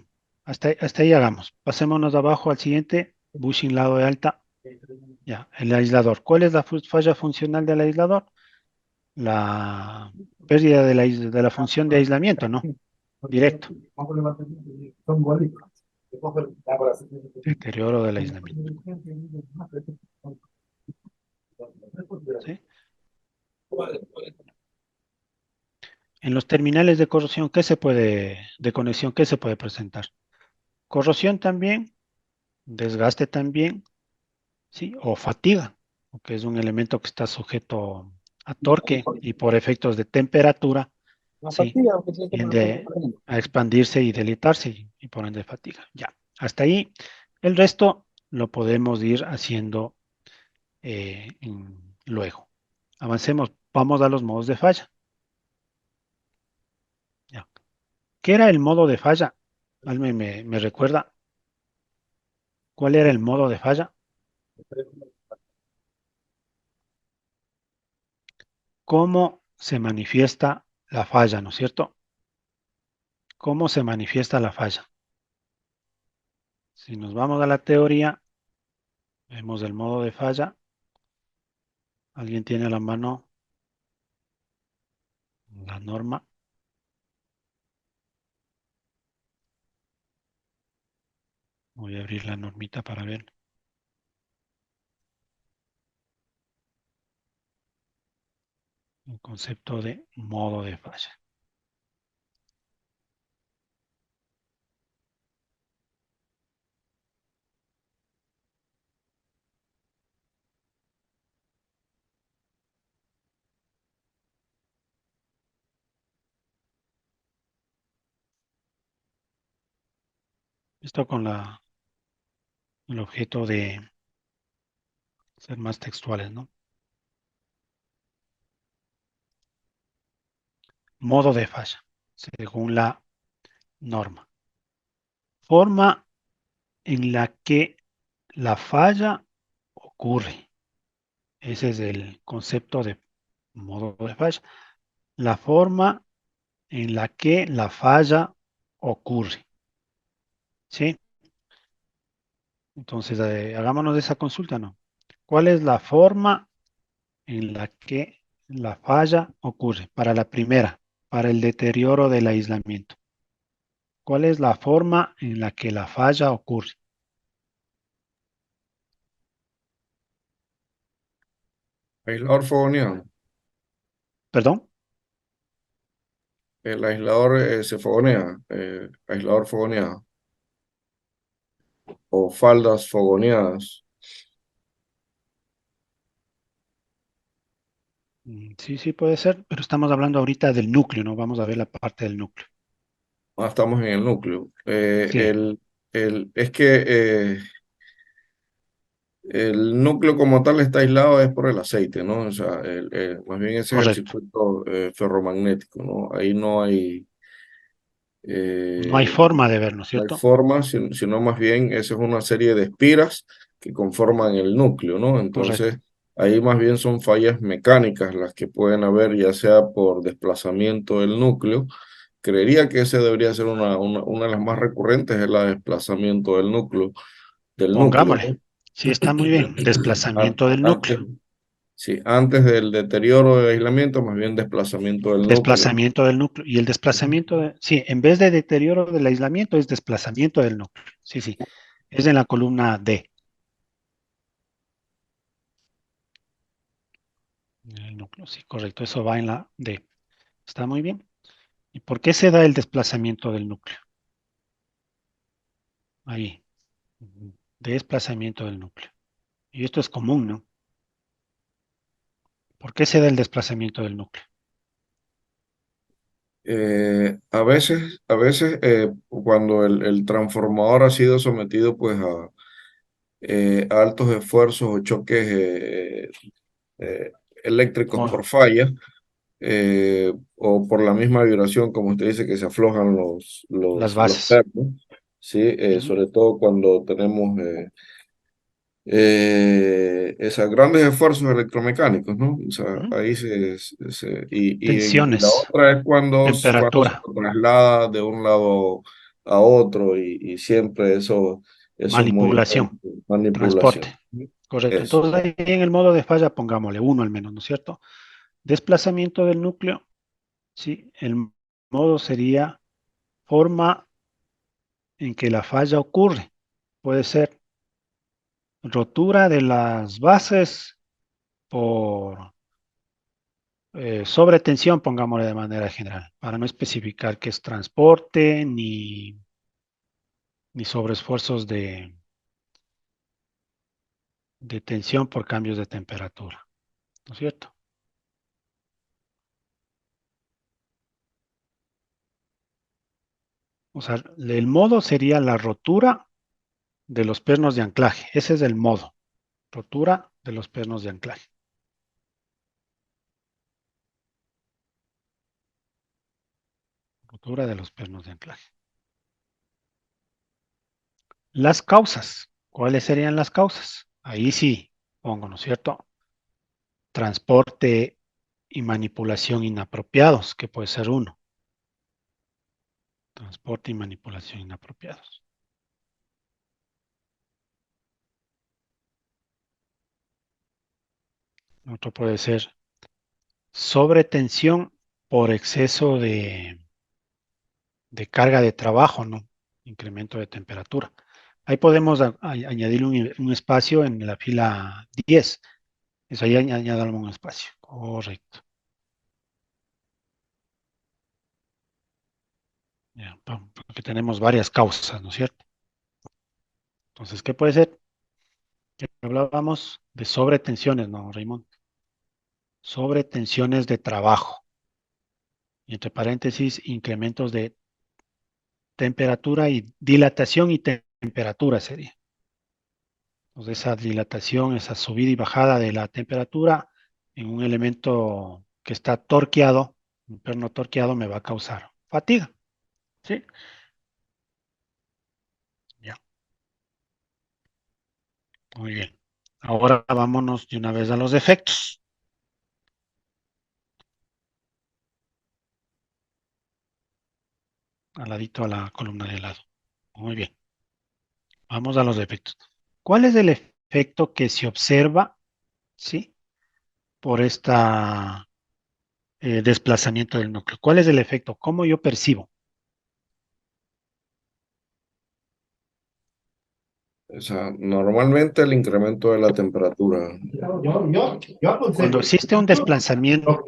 hasta ahí hagamos. Pasémonos de abajo al siguiente, bushing lado de alta. Ya, el aislador. ¿Cuál es la falla funcional del aislador? La pérdida de la función de aislamiento, ¿no? Directo. Deterioro del aislamiento. ¿Sí? En los terminales de corrosión, de conexión, qué se puede presentar? Corrosión también, desgaste también, ¿sí? O fatiga, que es un elemento que está sujeto a torque y por efectos de temperatura, ¿sí? Tiende a expandirse y delitarse y por ende fatiga. Ya, hasta ahí. El resto lo podemos ir haciendo luego. Avancemos, vamos a los modos de falla. Ya. ¿Qué era el modo de falla? ¿Alguien me recuerda cuál era el modo de falla? ¿Cómo se manifiesta la falla, ¿no es cierto? ¿Cómo se manifiesta la falla? Si nos vamos a la teoría, vemos el modo de falla. ¿Alguien tiene a la mano la norma? Voy a abrir la normita para ver. El concepto de modo de falla. Esto con el objeto de ser más textuales, ¿no? Modo de falla, según la norma. Forma en la que la falla ocurre. Ese es el concepto de modo de falla. La forma en la que la falla ocurre. ¿Sí? Entonces, hagámonos esa consulta, ¿no? ¿Cuál es la forma en la que la falla ocurre? Para la primera, para el deterioro del aislamiento. ¿Cuál es la forma en la que la falla ocurre? Aislador fogoneado. ¿Perdón? El aislador se fogonea, aislador fogoneado. O faldas fogoneadas. Sí, sí puede ser, pero estamos hablando ahorita del núcleo, ¿no? Vamos a ver la parte del núcleo. Ah, estamos en el núcleo. Sí, Es que el núcleo como tal está aislado es por el aceite, ¿no? O sea, más bien ese es el correcto. circuito ferromagnético, ¿no? Ahí No hay eh, forma de ver, ¿no es no hay cierto? forma, sino más bien esa es una serie de espiras que conforman el núcleo, ¿no? Correcto. Entonces, ahí más bien son fallas mecánicas las que pueden haber, ya sea por desplazamiento del núcleo. Creería que ese debería ser una de las más recurrentes, es el desplazamiento del núcleo, Pongámosle. ¿no? Sí, está muy bien. An- Desplazamiento del Antes, núcleo. sí, antes del deterioro de aislamiento, más bien desplazamiento del núcleo. Desplazamiento del núcleo. Y el sí, en vez de deterioro del aislamiento, es desplazamiento del núcleo. Sí, sí. Es en la columna D. El núcleo, sí, correcto. Eso va en la D. Está muy bien. ¿Y por qué se da el desplazamiento del núcleo? Ahí. Desplazamiento del núcleo. Y esto es común, ¿no? ¿Por qué se da el desplazamiento del núcleo? A veces cuando el transformador ha sido sometido pues a altos esfuerzos o choques eléctricos Oh, por falla, o por la misma vibración, como usted dice, que se aflojan las los bases. pernos, ¿sí? Ujú. Sobre todo cuando tenemos esos grandes esfuerzos electromecánicos, ¿no? O sea, Ujú. ahí y la Tensiones, otra es cuando se temperatura, traslada de un lado a otro y siempre esos manipulación, movimientos, manipulación. transporte. Correcto. Eso. Entonces ahí en el modo de falla pongámosle uno al menos, ¿no es cierto? Desplazamiento del núcleo, sí. El modo sería forma en que la falla ocurre. Puede ser rotura de las bases por sobretensión, pongámosle de manera general, para no especificar qué es transporte ni sobreesfuerzos de tensión por cambios de temperatura, ¿no es cierto? O sea, el modo sería la rotura de los pernos de anclaje. Ese es el modo, rotura de los pernos de anclaje. Rotura de los pernos de anclaje. Las causas. ¿Cuáles serían las causas? Ahí sí pongo, ¿no es cierto? Transporte y manipulación inapropiados, que puede ser uno. Transporte y manipulación inapropiados. Otro puede ser sobretensión por exceso de carga de trabajo, ¿no? Incremento de temperatura. Ahí podemos añadir un espacio en la fila 10. Eso ahí añadamos un espacio. Correcto. Ya, porque tenemos varias causas, ¿no es cierto? Entonces, ¿qué puede ser? Ya hablábamos de sobretensiones, ¿no, Raymond? Sobretensiones de trabajo. Y entre paréntesis, incrementos de temperatura y dilatación y temperatura sería. Entonces, esa dilatación, esa subida y bajada de la temperatura en un elemento que está torqueado, un perno torqueado, me va a causar fatiga. ¿Sí? Ya, muy bien. Ahora vámonos de una vez a los efectos. Al ladito a la columna de lado. Muy bien. Vamos a los efectos. ¿Cuál es el efecto que se observa, sí, por este desplazamiento del núcleo? ¿Cuál es el efecto? ¿Cómo yo percibo? O sea, normalmente el incremento de la temperatura. Yo Cuando aconsejo, existe un o sea, desplazamiento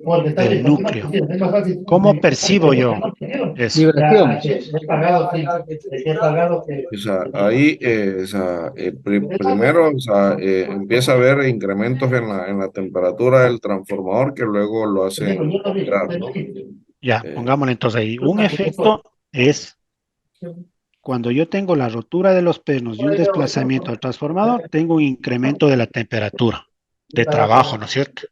por del detalle, porque no núcleo, quisieron, es más fácil ¿cómo de percibo lo que yo no quisieron. eso? Vibración. Ya, he pagado, sí, he pagado que... O sea, ahí, o sea, primero, o sea, empieza a haber incrementos en la temperatura del transformador que luego lo hacen girar, ¿no? Ya, Eh, pongámosle entonces ahí. Un efecto es cuando yo tengo la rotura de los pernos y un desplazamiento del transformador, tengo un incremento de la temperatura de trabajo, ¿no es cierto?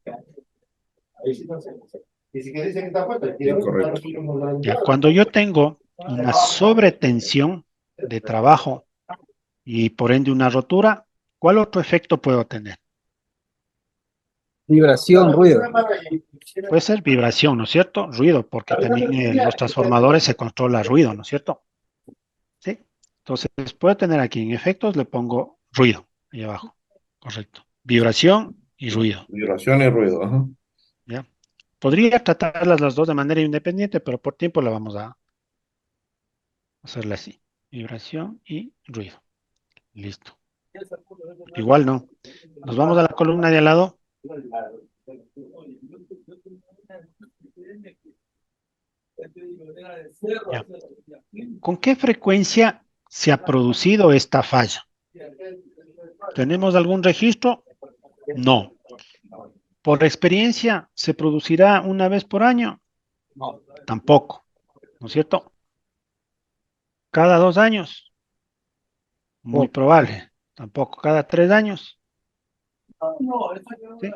Y si que dicen que está puesto, sí, correcto. Ya, cuando yo tengo una sobretensión de trabajo y por ende una rotura, ¿cuál otro efecto puedo tener? Vibración, ruido. Puede ser vibración, ¿no es cierto? Ruido, porque también en los transformadores se controla ruido, ¿no es cierto? Sí. Entonces, puedo tener aquí en efectos, le pongo ruido, ahí abajo. Correcto. Vibración y ruido. Vibración y ruido, ajá. ¿Ya? Podría tratarlas las dos de manera independiente, pero por tiempo la vamos a hacerla así. Vibración y ruido. Listo. Igual no. Nos vamos a la columna de al lado. Ya. ¿Con qué frecuencia se ha producido esta falla? ¿Tenemos algún registro? No. ¿Por experiencia se producirá una vez por año? Tampoco, ¿no es cierto? Cada 2 años, muy probable. Tampoco cada 3 años. ¿Sí?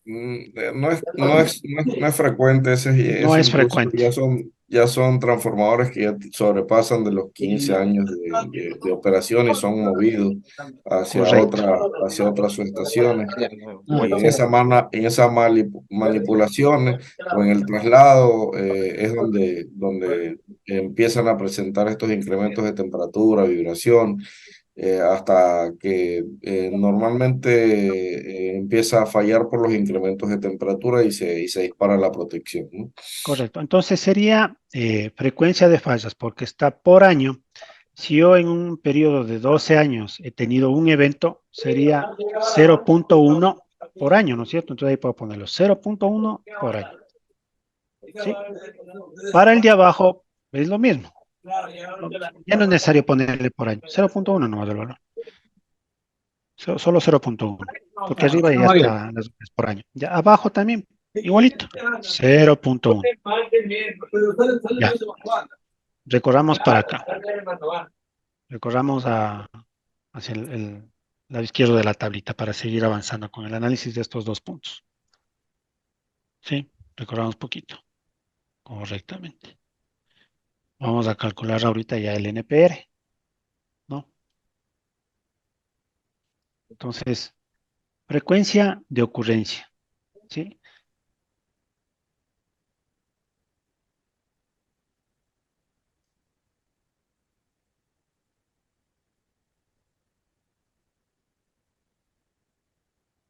No es frecuente, No ese es incluso frecuente, ya son transformadores que ya sobrepasan de los 15 años de operación y son movidos correcto. hacia otras subestaciones. Ah, Y en sí. en esas manipulaciones o en el traslado es donde empiezan a presentar estos incrementos de temperatura, vibración, hasta que normalmente empieza a fallar por los incrementos de temperatura y se dispara la protección, ¿no? Correcto. Entonces sería frecuencia de fallas, porque está por año. Si yo en un periodo de 12 años he tenido un evento, sería 0.1 por año, ¿no es cierto? Entonces ahí puedo ponerlo 0.1 por año. ¿Sí? Para el de abajo es lo mismo. Ya no es necesario ponerle por año. 0.1 no va a dar valor. Solo 0.1. Porque arriba ya está las veces por año. Ya abajo también, igualito. 0.1. Ya. Recorramos para acá. Recorramos hacia el lado izquierdo de la tablita para seguir avanzando con el análisis de estos dos puntos. ¿Sí? Recorramos poquito. Correctamente. Vamos a calcular ahorita ya el NPR, ¿no? Entonces, frecuencia de ocurrencia, ¿sí?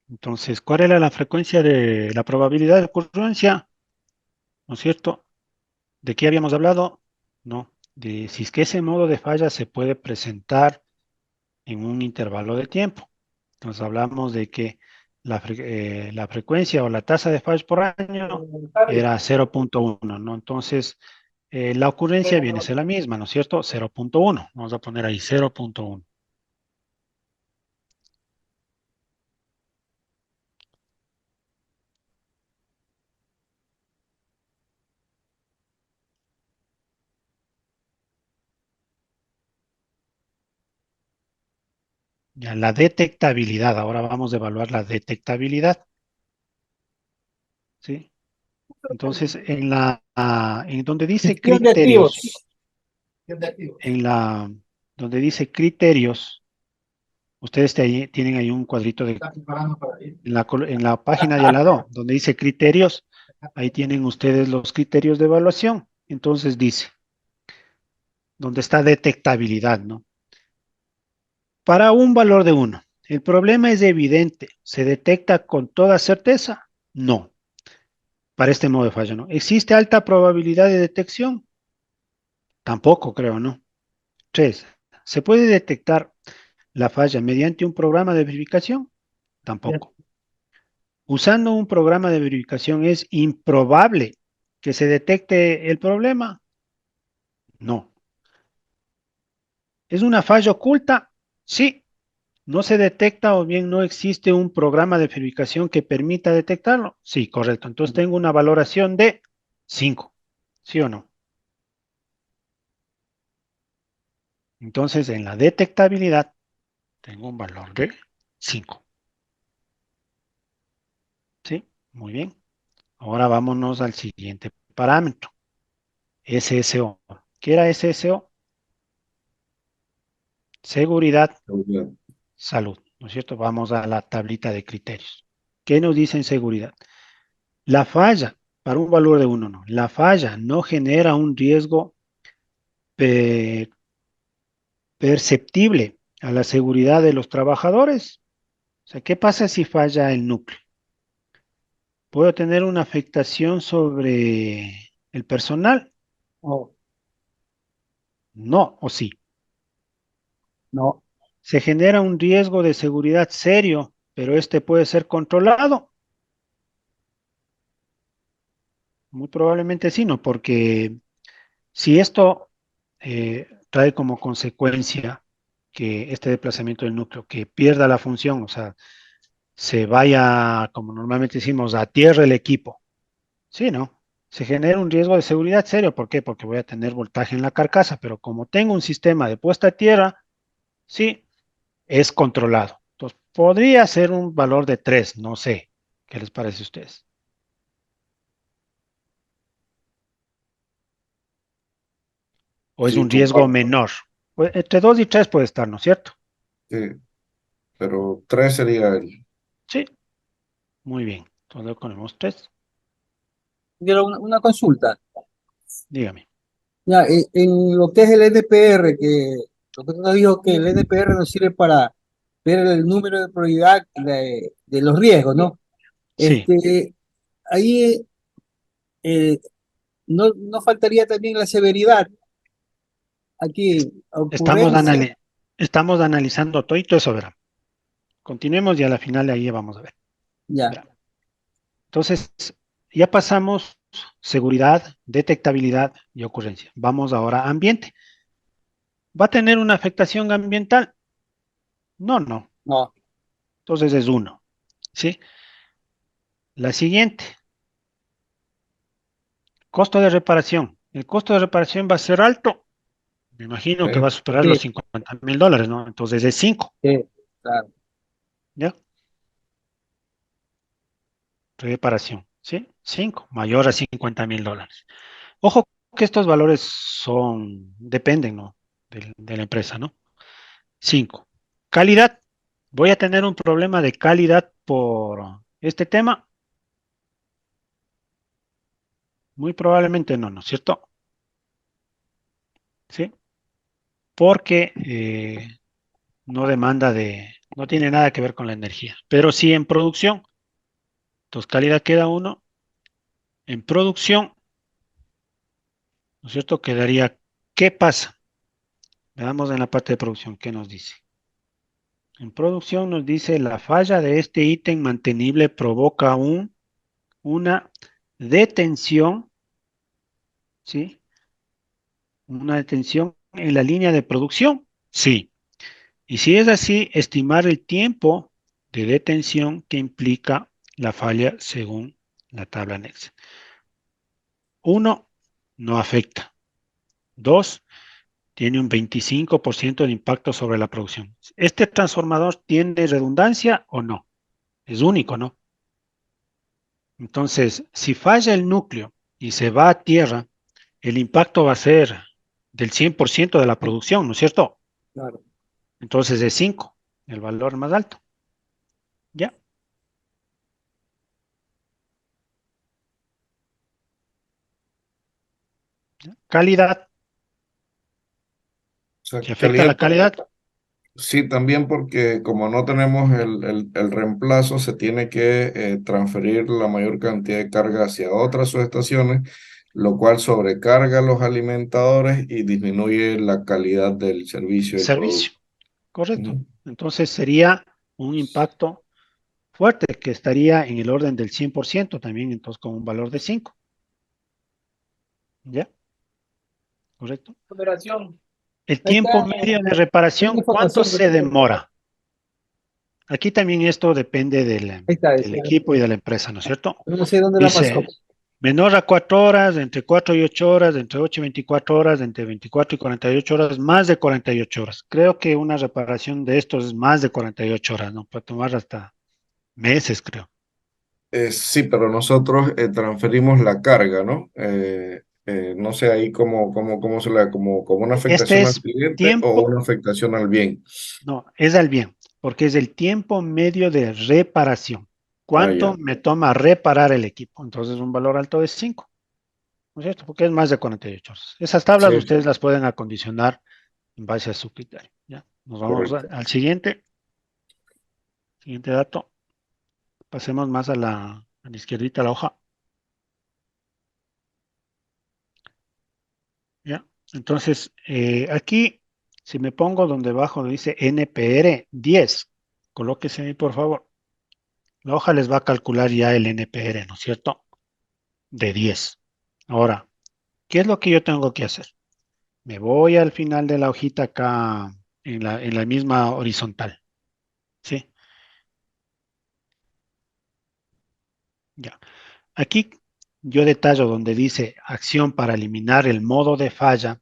Entonces, ¿cuál era la frecuencia de la probabilidad de ocurrencia? ¿No es cierto? ¿De qué habíamos hablado? No, de si es que ese modo de falla se puede presentar en un intervalo de tiempo. Entonces hablamos de que la frecuencia o la tasa de fallos por año era 0.1, ¿no? Entonces, la ocurrencia viene a ser la misma, ¿no es cierto? 0.1. Vamos a poner ahí 0.1. Ya, la detectabilidad. Ahora vamos a evaluar la detectabilidad, ¿sí? Entonces, en donde dice Gestión de activos. criterios, donde dice criterios, ustedes tienen ahí un cuadrito en la página de al lado, donde dice criterios, ahí tienen ustedes los criterios de evaluación. Entonces dice, donde está detectabilidad, ¿no? Para un valor de 1, ¿el problema es evidente? ¿Se detecta con toda certeza? No, para este modo de falla, ¿no? ¿Existe alta probabilidad de detección? Tampoco, creo, ¿no? 3, ¿se puede detectar la falla mediante un programa de verificación? Tampoco. Usando un programa de verificación es improbable que se detecte el problema. No. ¿Es una falla oculta? Sí. ¿No se detecta o bien no existe un programa de verificación que permita detectarlo? Sí, correcto. Entonces tengo una valoración de 5. ¿Sí o no? Entonces en la detectabilidad tengo un valor de 5. ¿Sí? Muy bien. Ahora vámonos al siguiente parámetro. SSO. ¿Qué era SSO? Seguridad, salud, ¿no es cierto? Vamos a la tablita de criterios. ¿Qué nos dice en seguridad? La falla, para un valor de 1, no. La falla no genera un riesgo perceptible a la seguridad de los trabajadores. O sea, ¿qué pasa si falla el núcleo? ¿Puedo tener una afectación sobre el personal? Oh, No, o sí. no, Se genera un riesgo de seguridad serio, pero este puede ser controlado. Muy probablemente sí, ¿no? Porque si esto trae como consecuencia que este desplazamiento del núcleo, que pierda la función, o sea, se vaya, como normalmente decimos, a tierra el equipo, ¿sí, no? se genera un riesgo de seguridad serio. ¿Por qué? Porque voy a tener voltaje en la carcasa, pero como tengo un sistema de puesta a tierra, sí, es controlado. Entonces, podría ser un valor de 3, no sé. ¿Qué les parece a ustedes? ¿O es Sí, un riesgo comparto. menor? Pues, entre 2 y 3 puede estar, ¿no es cierto? Sí, pero 3 sería el. Sí, muy bien. Entonces le ponemos 3. Quiero una consulta. Dígame. Ya, en lo que es el NPR, que lo que nos dijo que el NPR nos sirve para ver el número de probabilidad de los riesgos, ¿no? Sí, Ahí eh, no faltaría también la severidad. es- Aquí, estamos, ocurrencia, estamos analizando todo eso, verá. Continuemos y a la final de ahí vamos a ver. ya. Verá. Entonces, ya pasamos seguridad, detectabilidad y ocurrencia. Vamos ahora a ambiente. ¿Va a tener una afectación ambiental? No, no. No, Entonces es 1. ¿Sí? La siguiente, costo de reparación. El costo de reparación va a ser alto. Me imagino que va a superar los sí, $50,000, ¿no? Entonces es 5. sí, claro. ¿Ya? Reparación. ¿Sí? 5, mayor a $50,000. Ojo que estos valores dependen, ¿no? De la empresa, ¿no? 5. Calidad. ¿Voy a tener un problema de calidad por este tema? Muy probablemente no, ¿no es cierto? ¿Sí? Porque no tiene nada que ver con la energía. Pero sí en producción. Entonces, calidad queda 1. En producción, ¿no es cierto? Quedaría, ¿qué pasa? Veamos en la parte de producción, ¿qué nos dice? En producción nos dice, la falla de este ítem mantenible provoca una detención, ¿sí? Una detención en la línea de producción. Sí. Y si es así, estimar el tiempo de detención que implica la falla según la tabla anexa. 1, no afecta. 2, tiene un 25% de impacto sobre la producción. ¿Este transformador tiene redundancia o no? Es único, ¿no? Entonces, si falla el núcleo y se va a tierra, el impacto va a ser del 100% de la producción, ¿no es cierto? Claro. Entonces es 5, el valor más alto. ¿Ya? Calidad. O sea, Si afecta la calidad, calidad, sí, también porque como no tenemos el reemplazo, se tiene que transferir la mayor cantidad de carga hacia otras subestaciones, lo cual sobrecarga a los alimentadores y disminuye la calidad del servicio del servicio. producto. Correcto. Ujú. Entonces sería un impacto fuerte que estaría en el orden del 100% también, entonces con un valor de 5. ¿Ya? Correcto. Operación. El Ahí está, tiempo medio de hay una reparación, ¿cuánto información. se demora? Aquí también esto depende Ahí está, del equipo y de la empresa, ¿no es cierto? no sé dónde la pasó. Dice, menor a 4 horas, entre 4 y 8 horas, entre 8 y 24 horas, entre 24 y 48 horas, más de 48 horas. Creo que una reparación de estos es más de 48 horas, ¿no? Puede tomar hasta meses, creo. Sí, pero nosotros transferimos la carga, ¿no? No sé ahí cómo se le da, como una Este afectación al es cliente o tiempo, una afectación al bien. no, es al bien, porque es el tiempo medio de reparación. Ah, ¿Cuánto ya. me toma reparar el equipo? Entonces un valor alto es 5, ¿no es cierto? Porque es más de 48 horas. Esas tablas Sí, ustedes las pueden acondicionar en base a su criterio. ¿Ya? Nos vamos correcto. al siguiente dato. Pasemos más a la izquierdita la hoja. ¿Ya? Entonces, aquí, si me pongo donde abajo dice NPR 10, colóquese ahí, por favor. La hoja les va a calcular ya el NPR, ¿no es cierto? De 10. Ahora, ¿qué es lo que yo tengo que hacer? Me voy al final de la hojita acá en la misma horizontal. ¿Sí? Ya. Aquí yo detallo donde dice acción para eliminar el modo de falla,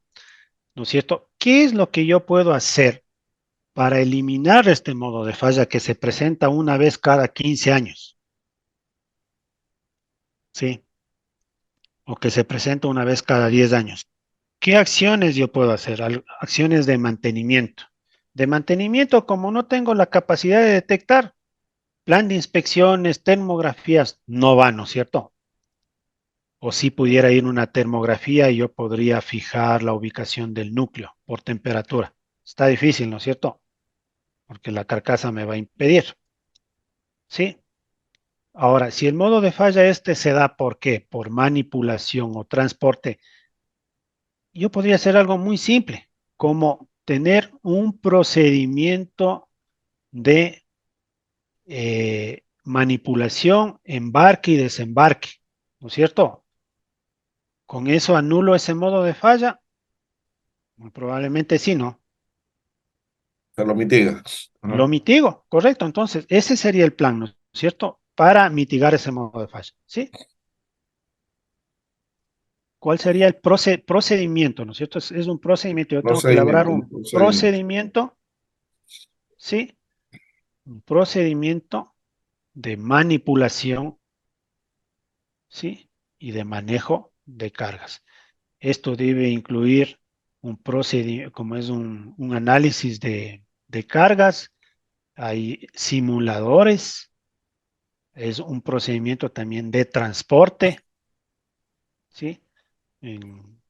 ¿no es cierto? ¿Qué es lo que yo puedo hacer para eliminar este modo de falla que se presenta una vez cada 15 años? ¿Sí? O que se presenta una vez cada 10 años. ¿Qué acciones yo puedo hacer? Acciones de mantenimiento. De mantenimiento, como no tengo la capacidad de detectar, plan de inspecciones, termografías, no van, ¿no es cierto? O si pudiera ir una termografía y yo podría fijar la ubicación del núcleo por temperatura. Está difícil, ¿no es cierto? Porque la carcasa me va a impedir. ¿Sí? Ahora, si el modo de falla este se da ¿por qué? Por manipulación o transporte, yo podría hacer algo muy simple, como tener un procedimiento de manipulación, embarque y desembarque, ¿no es cierto? Con eso anulo ese modo de falla. Muy probablemente sí, ¿no? Se lo mitiga. Lo Ajá. mitigo, correcto. Entonces, ese sería el plan, ¿no es cierto? Para mitigar ese modo de falla, ¿sí? ¿Cuál sería el procedimiento, ¿no es cierto? Es un procedimiento. Yo tengo que elaborar Un un procedimiento. procedimiento, ¿sí? Un procedimiento de manipulación, ¿sí? Y de manejo de cargas. Esto debe incluir un procedimiento, como es un análisis de cargas, hay simuladores, es un procedimiento también de transporte, ¿sí? En-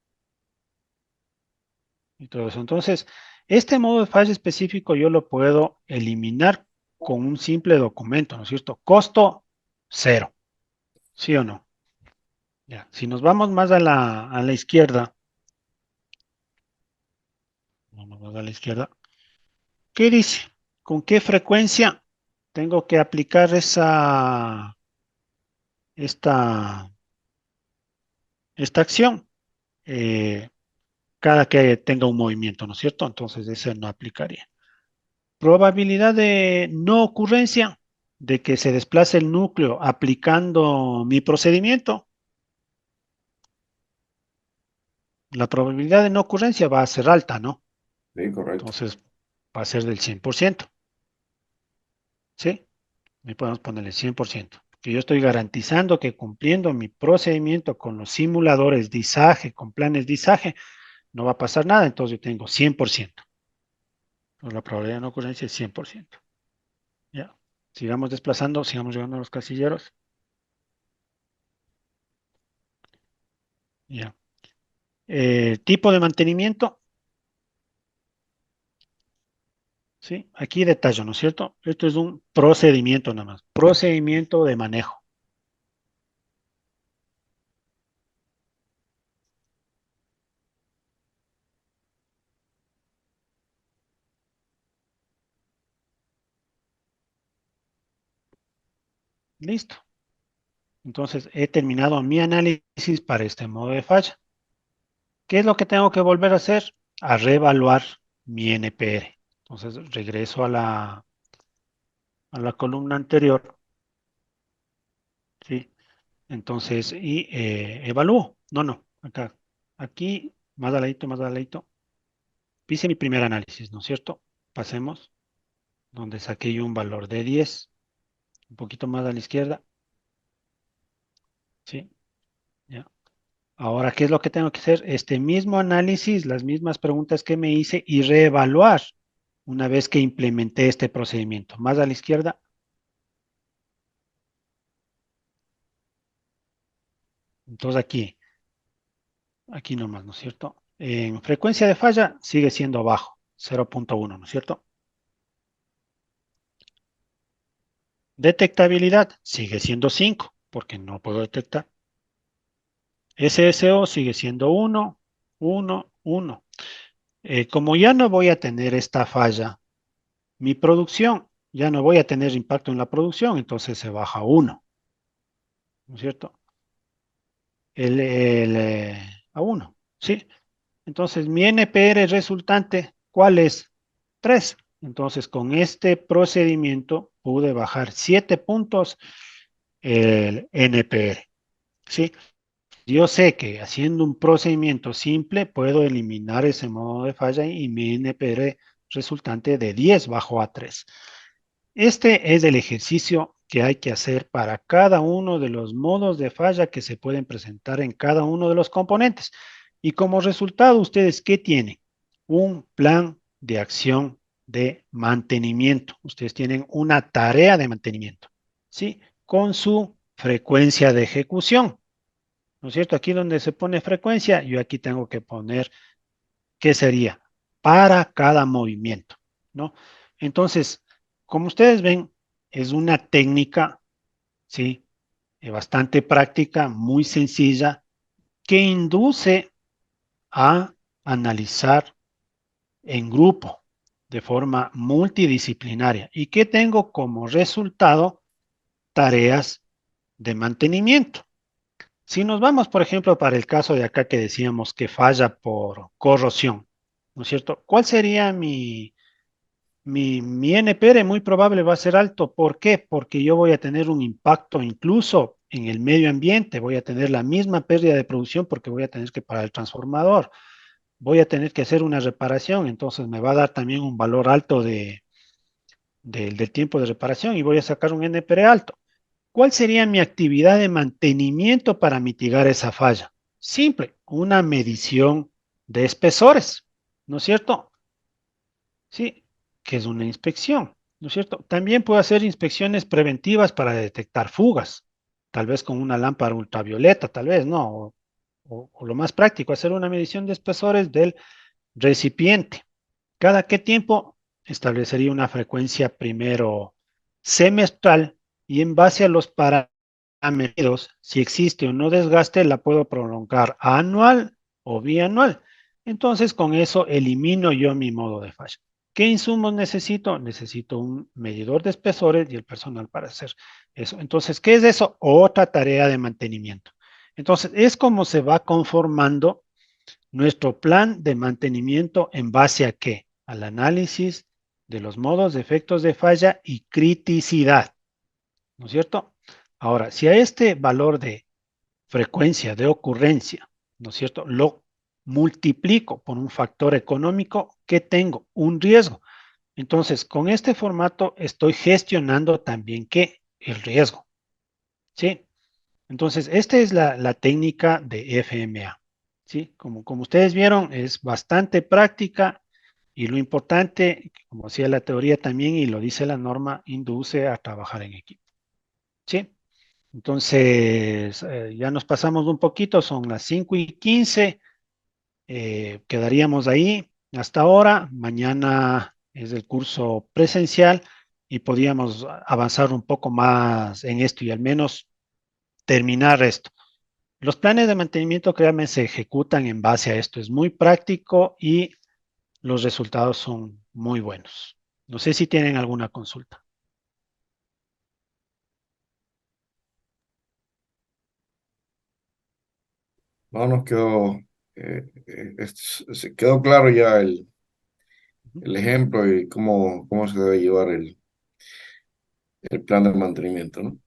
y todo eso. Entonces, este modo de falla específico yo lo puedo eliminar con un simple documento, ¿no es cierto? Costo cero, ¿sí o no? Ya. Si nos vamos más a la izquierda, vamos más a la izquierda, ¿qué dice? ¿Con qué frecuencia tengo que aplicar esta, esta acción? Eh, cada que tenga un movimiento, ¿no es cierto? Entonces ese no aplicaría. Probabilidad de no ocurrencia de que se desplace el núcleo aplicando mi procedimiento. La probabilidad de no ocurrencia va a ser alta, ¿no? Sí, correcto. Entonces va a ser del 100%, ¿sí? Y podemos ponerle 100%. Que yo estoy garantizando que cumpliendo mi procedimiento con los simuladores de izaje, con planes de izaje, no va a pasar nada, entonces yo tengo 100%. Pues la probabilidad de no ocurrencia es 100%. Ya. Sigamos desplazando, sigamos llegando a los casilleros. Ya. Tipo de mantenimiento, ¿sí? Aquí detallo, ¿no es cierto? Esto es un procedimiento nada más. Procedimiento de manejo. Listo. Entonces he terminado mi análisis para este modo de falla. ¿Qué es lo que tengo que volver a hacer? A reevaluar mi NPR. Entonces regreso a la columna anterior, ¿sí? Entonces, y evalúo. No, no, acá. Aquí, más al ladito, más al ladito. Hice mi primer análisis, ¿no es cierto? Pasemos, donde saqué yo un valor de 10. Un poquito más a la izquierda, ¿sí? Ya. Ahora, ¿qué es lo que tengo que hacer? Este mismo análisis, las mismas preguntas que me hice y reevaluar una vez que implementé este procedimiento. Más a la izquierda. Entonces aquí nomás, ¿no es cierto? En frecuencia de falla sigue siendo bajo, 0.1, ¿no es cierto? Detectabilidad sigue siendo 5, porque no puedo detectar. SSO sigue siendo 1, 1, 1. Como ya no voy a tener esta falla, mi producción, ya no voy a tener impacto en la producción, entonces se baja a 1, ¿no es cierto? A 1, ¿sí? Entonces mi NPR resultante, ¿cuál es? 3. Entonces con este procedimiento pude bajar 7 puntos el NPR, ¿sí? yo sé que haciendo un procedimiento simple puedo eliminar ese modo de falla y mi NPR resultante de 10 bajó a 3. Este es el ejercicio que hay que hacer para cada uno de los modos de falla que se pueden presentar en cada uno de los componentes. Y como resultado, ¿ustedes qué tienen? Un plan de acción de mantenimiento. Ustedes tienen una tarea de mantenimiento, ¿sí? Con su frecuencia de ejecución, ¿no es cierto? Aquí donde se pone frecuencia, yo aquí tengo que poner qué sería para cada movimiento, ¿no? Entonces, como ustedes ven, es una técnica, ¿sí? Bastante práctica, muy sencilla, que induce a analizar en grupo, de forma multidisciplinaria, y que tengo como resultado tareas de mantenimiento. Si nos vamos, por ejemplo, para el caso de acá que decíamos que falla por corrosión, ¿no es cierto? ¿Cuál sería mi NPR? Muy probable va a ser alto. ¿Por qué? Porque yo voy a tener un impacto incluso en el medio ambiente, voy a tener la misma pérdida de producción porque voy a tener que parar el transformador, voy a tener que hacer una reparación, entonces me va a dar también un valor alto del tiempo de reparación y voy a sacar un NPR alto. ¿Cuál sería mi actividad de mantenimiento para mitigar esa falla? Simple, una medición de espesores, ¿no es cierto? Sí, que es una inspección, ¿no es cierto? También puedo hacer inspecciones preventivas para detectar fugas, tal vez con una lámpara ultravioleta, tal vez, ¿no? O lo más práctico, hacer una medición de espesores del recipiente. ¿Cada qué tiempo? Establecería una frecuencia primero semestral y en base a los parámetros, si existe o no desgaste, la puedo prolongar anual o bianual. Entonces, con eso elimino yo mi modo de falla. ¿Qué insumos necesito? Necesito un medidor de espesores y el personal para hacer eso. Entonces, ¿qué es eso? Otra tarea de mantenimiento. Entonces, es como se va conformando nuestro plan de mantenimiento en base a qué? Al análisis de los modos de efectos de falla y criticidad, ¿no es cierto? Ahora, si a este valor de frecuencia de ocurrencia, ¿no es cierto?, lo multiplico por un factor económico, ¿qué tengo? Un riesgo. Entonces, con este formato estoy gestionando también ¿qué? El riesgo, ¿sí? Entonces, esta es la técnica de FMA, ¿sí? Como ustedes vieron, es bastante práctica y lo importante, como decía la teoría también y lo dice la norma, induce a trabajar en equipo, ¿sí? Entonces, ya nos pasamos un poquito, son las 5:15, quedaríamos ahí hasta ahora. Mañana es el curso presencial y podríamos avanzar un poco más en esto y al menos terminar esto. Los planes de mantenimiento, créanme, se ejecutan en base a esto. Es muy práctico y los resultados son muy buenos. No sé si tienen alguna consulta. No nos quedó, se quedó claro ya Ujú. el ejemplo y cómo se debe llevar el plan de mantenimiento, ¿no?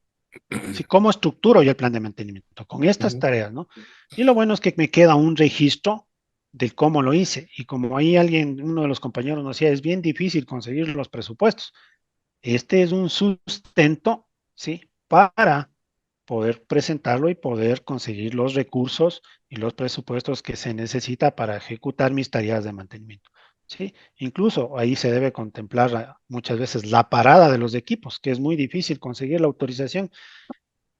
Sí, ¿cómo estructuro yo el plan de mantenimiento? Con estas Ujú. tareas, ¿no? Y lo bueno es que me queda un registro del cómo lo hice. Y como ahí alguien, uno de los compañeros nos decía, es bien difícil conseguir los presupuestos. Este es un sustento, ¿sí? Para poder presentarlo y poder conseguir los recursos y los presupuestos que se necesita para ejecutar mis tareas de mantenimiento. ¿Sí? Incluso ahí se debe contemplar muchas veces la parada de los equipos, que es muy difícil conseguir la autorización.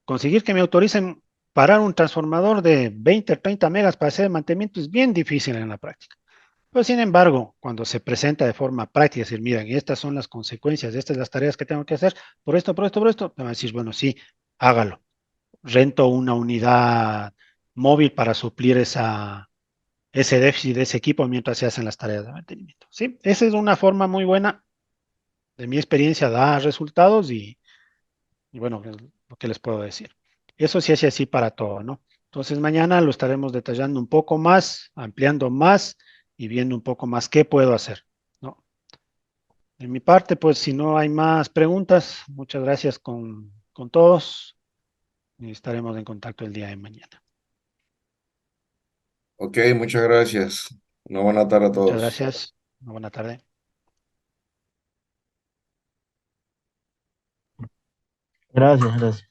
Conseguir que me autoricen parar un transformador de 20 o 30 megas para hacer el mantenimiento es bien difícil en la práctica. Pero sin embargo, cuando se presenta de forma práctica, decir, miren, estas son las consecuencias, estas son las tareas que tengo que hacer, por esto, me van a decir, bueno, sí, hágalo. Rento una unidad móvil para suplir ese déficit de ese equipo mientras se hacen las tareas de mantenimiento. ¿Sí? Esa es una forma muy buena, de mi experiencia, da resultados y bueno, es lo que les puedo decir. Eso se hace así para todo, ¿no? Entonces mañana lo estaremos detallando un poco más, ampliando más y viendo un poco más qué puedo hacer, ¿no? De mi parte, pues si no hay más preguntas, muchas gracias con todos y estaremos en contacto el día de mañana. Ok, muchas gracias. Una buena tarde a Muchas todos. gracias. Una buena tarde. Gracias, gracias.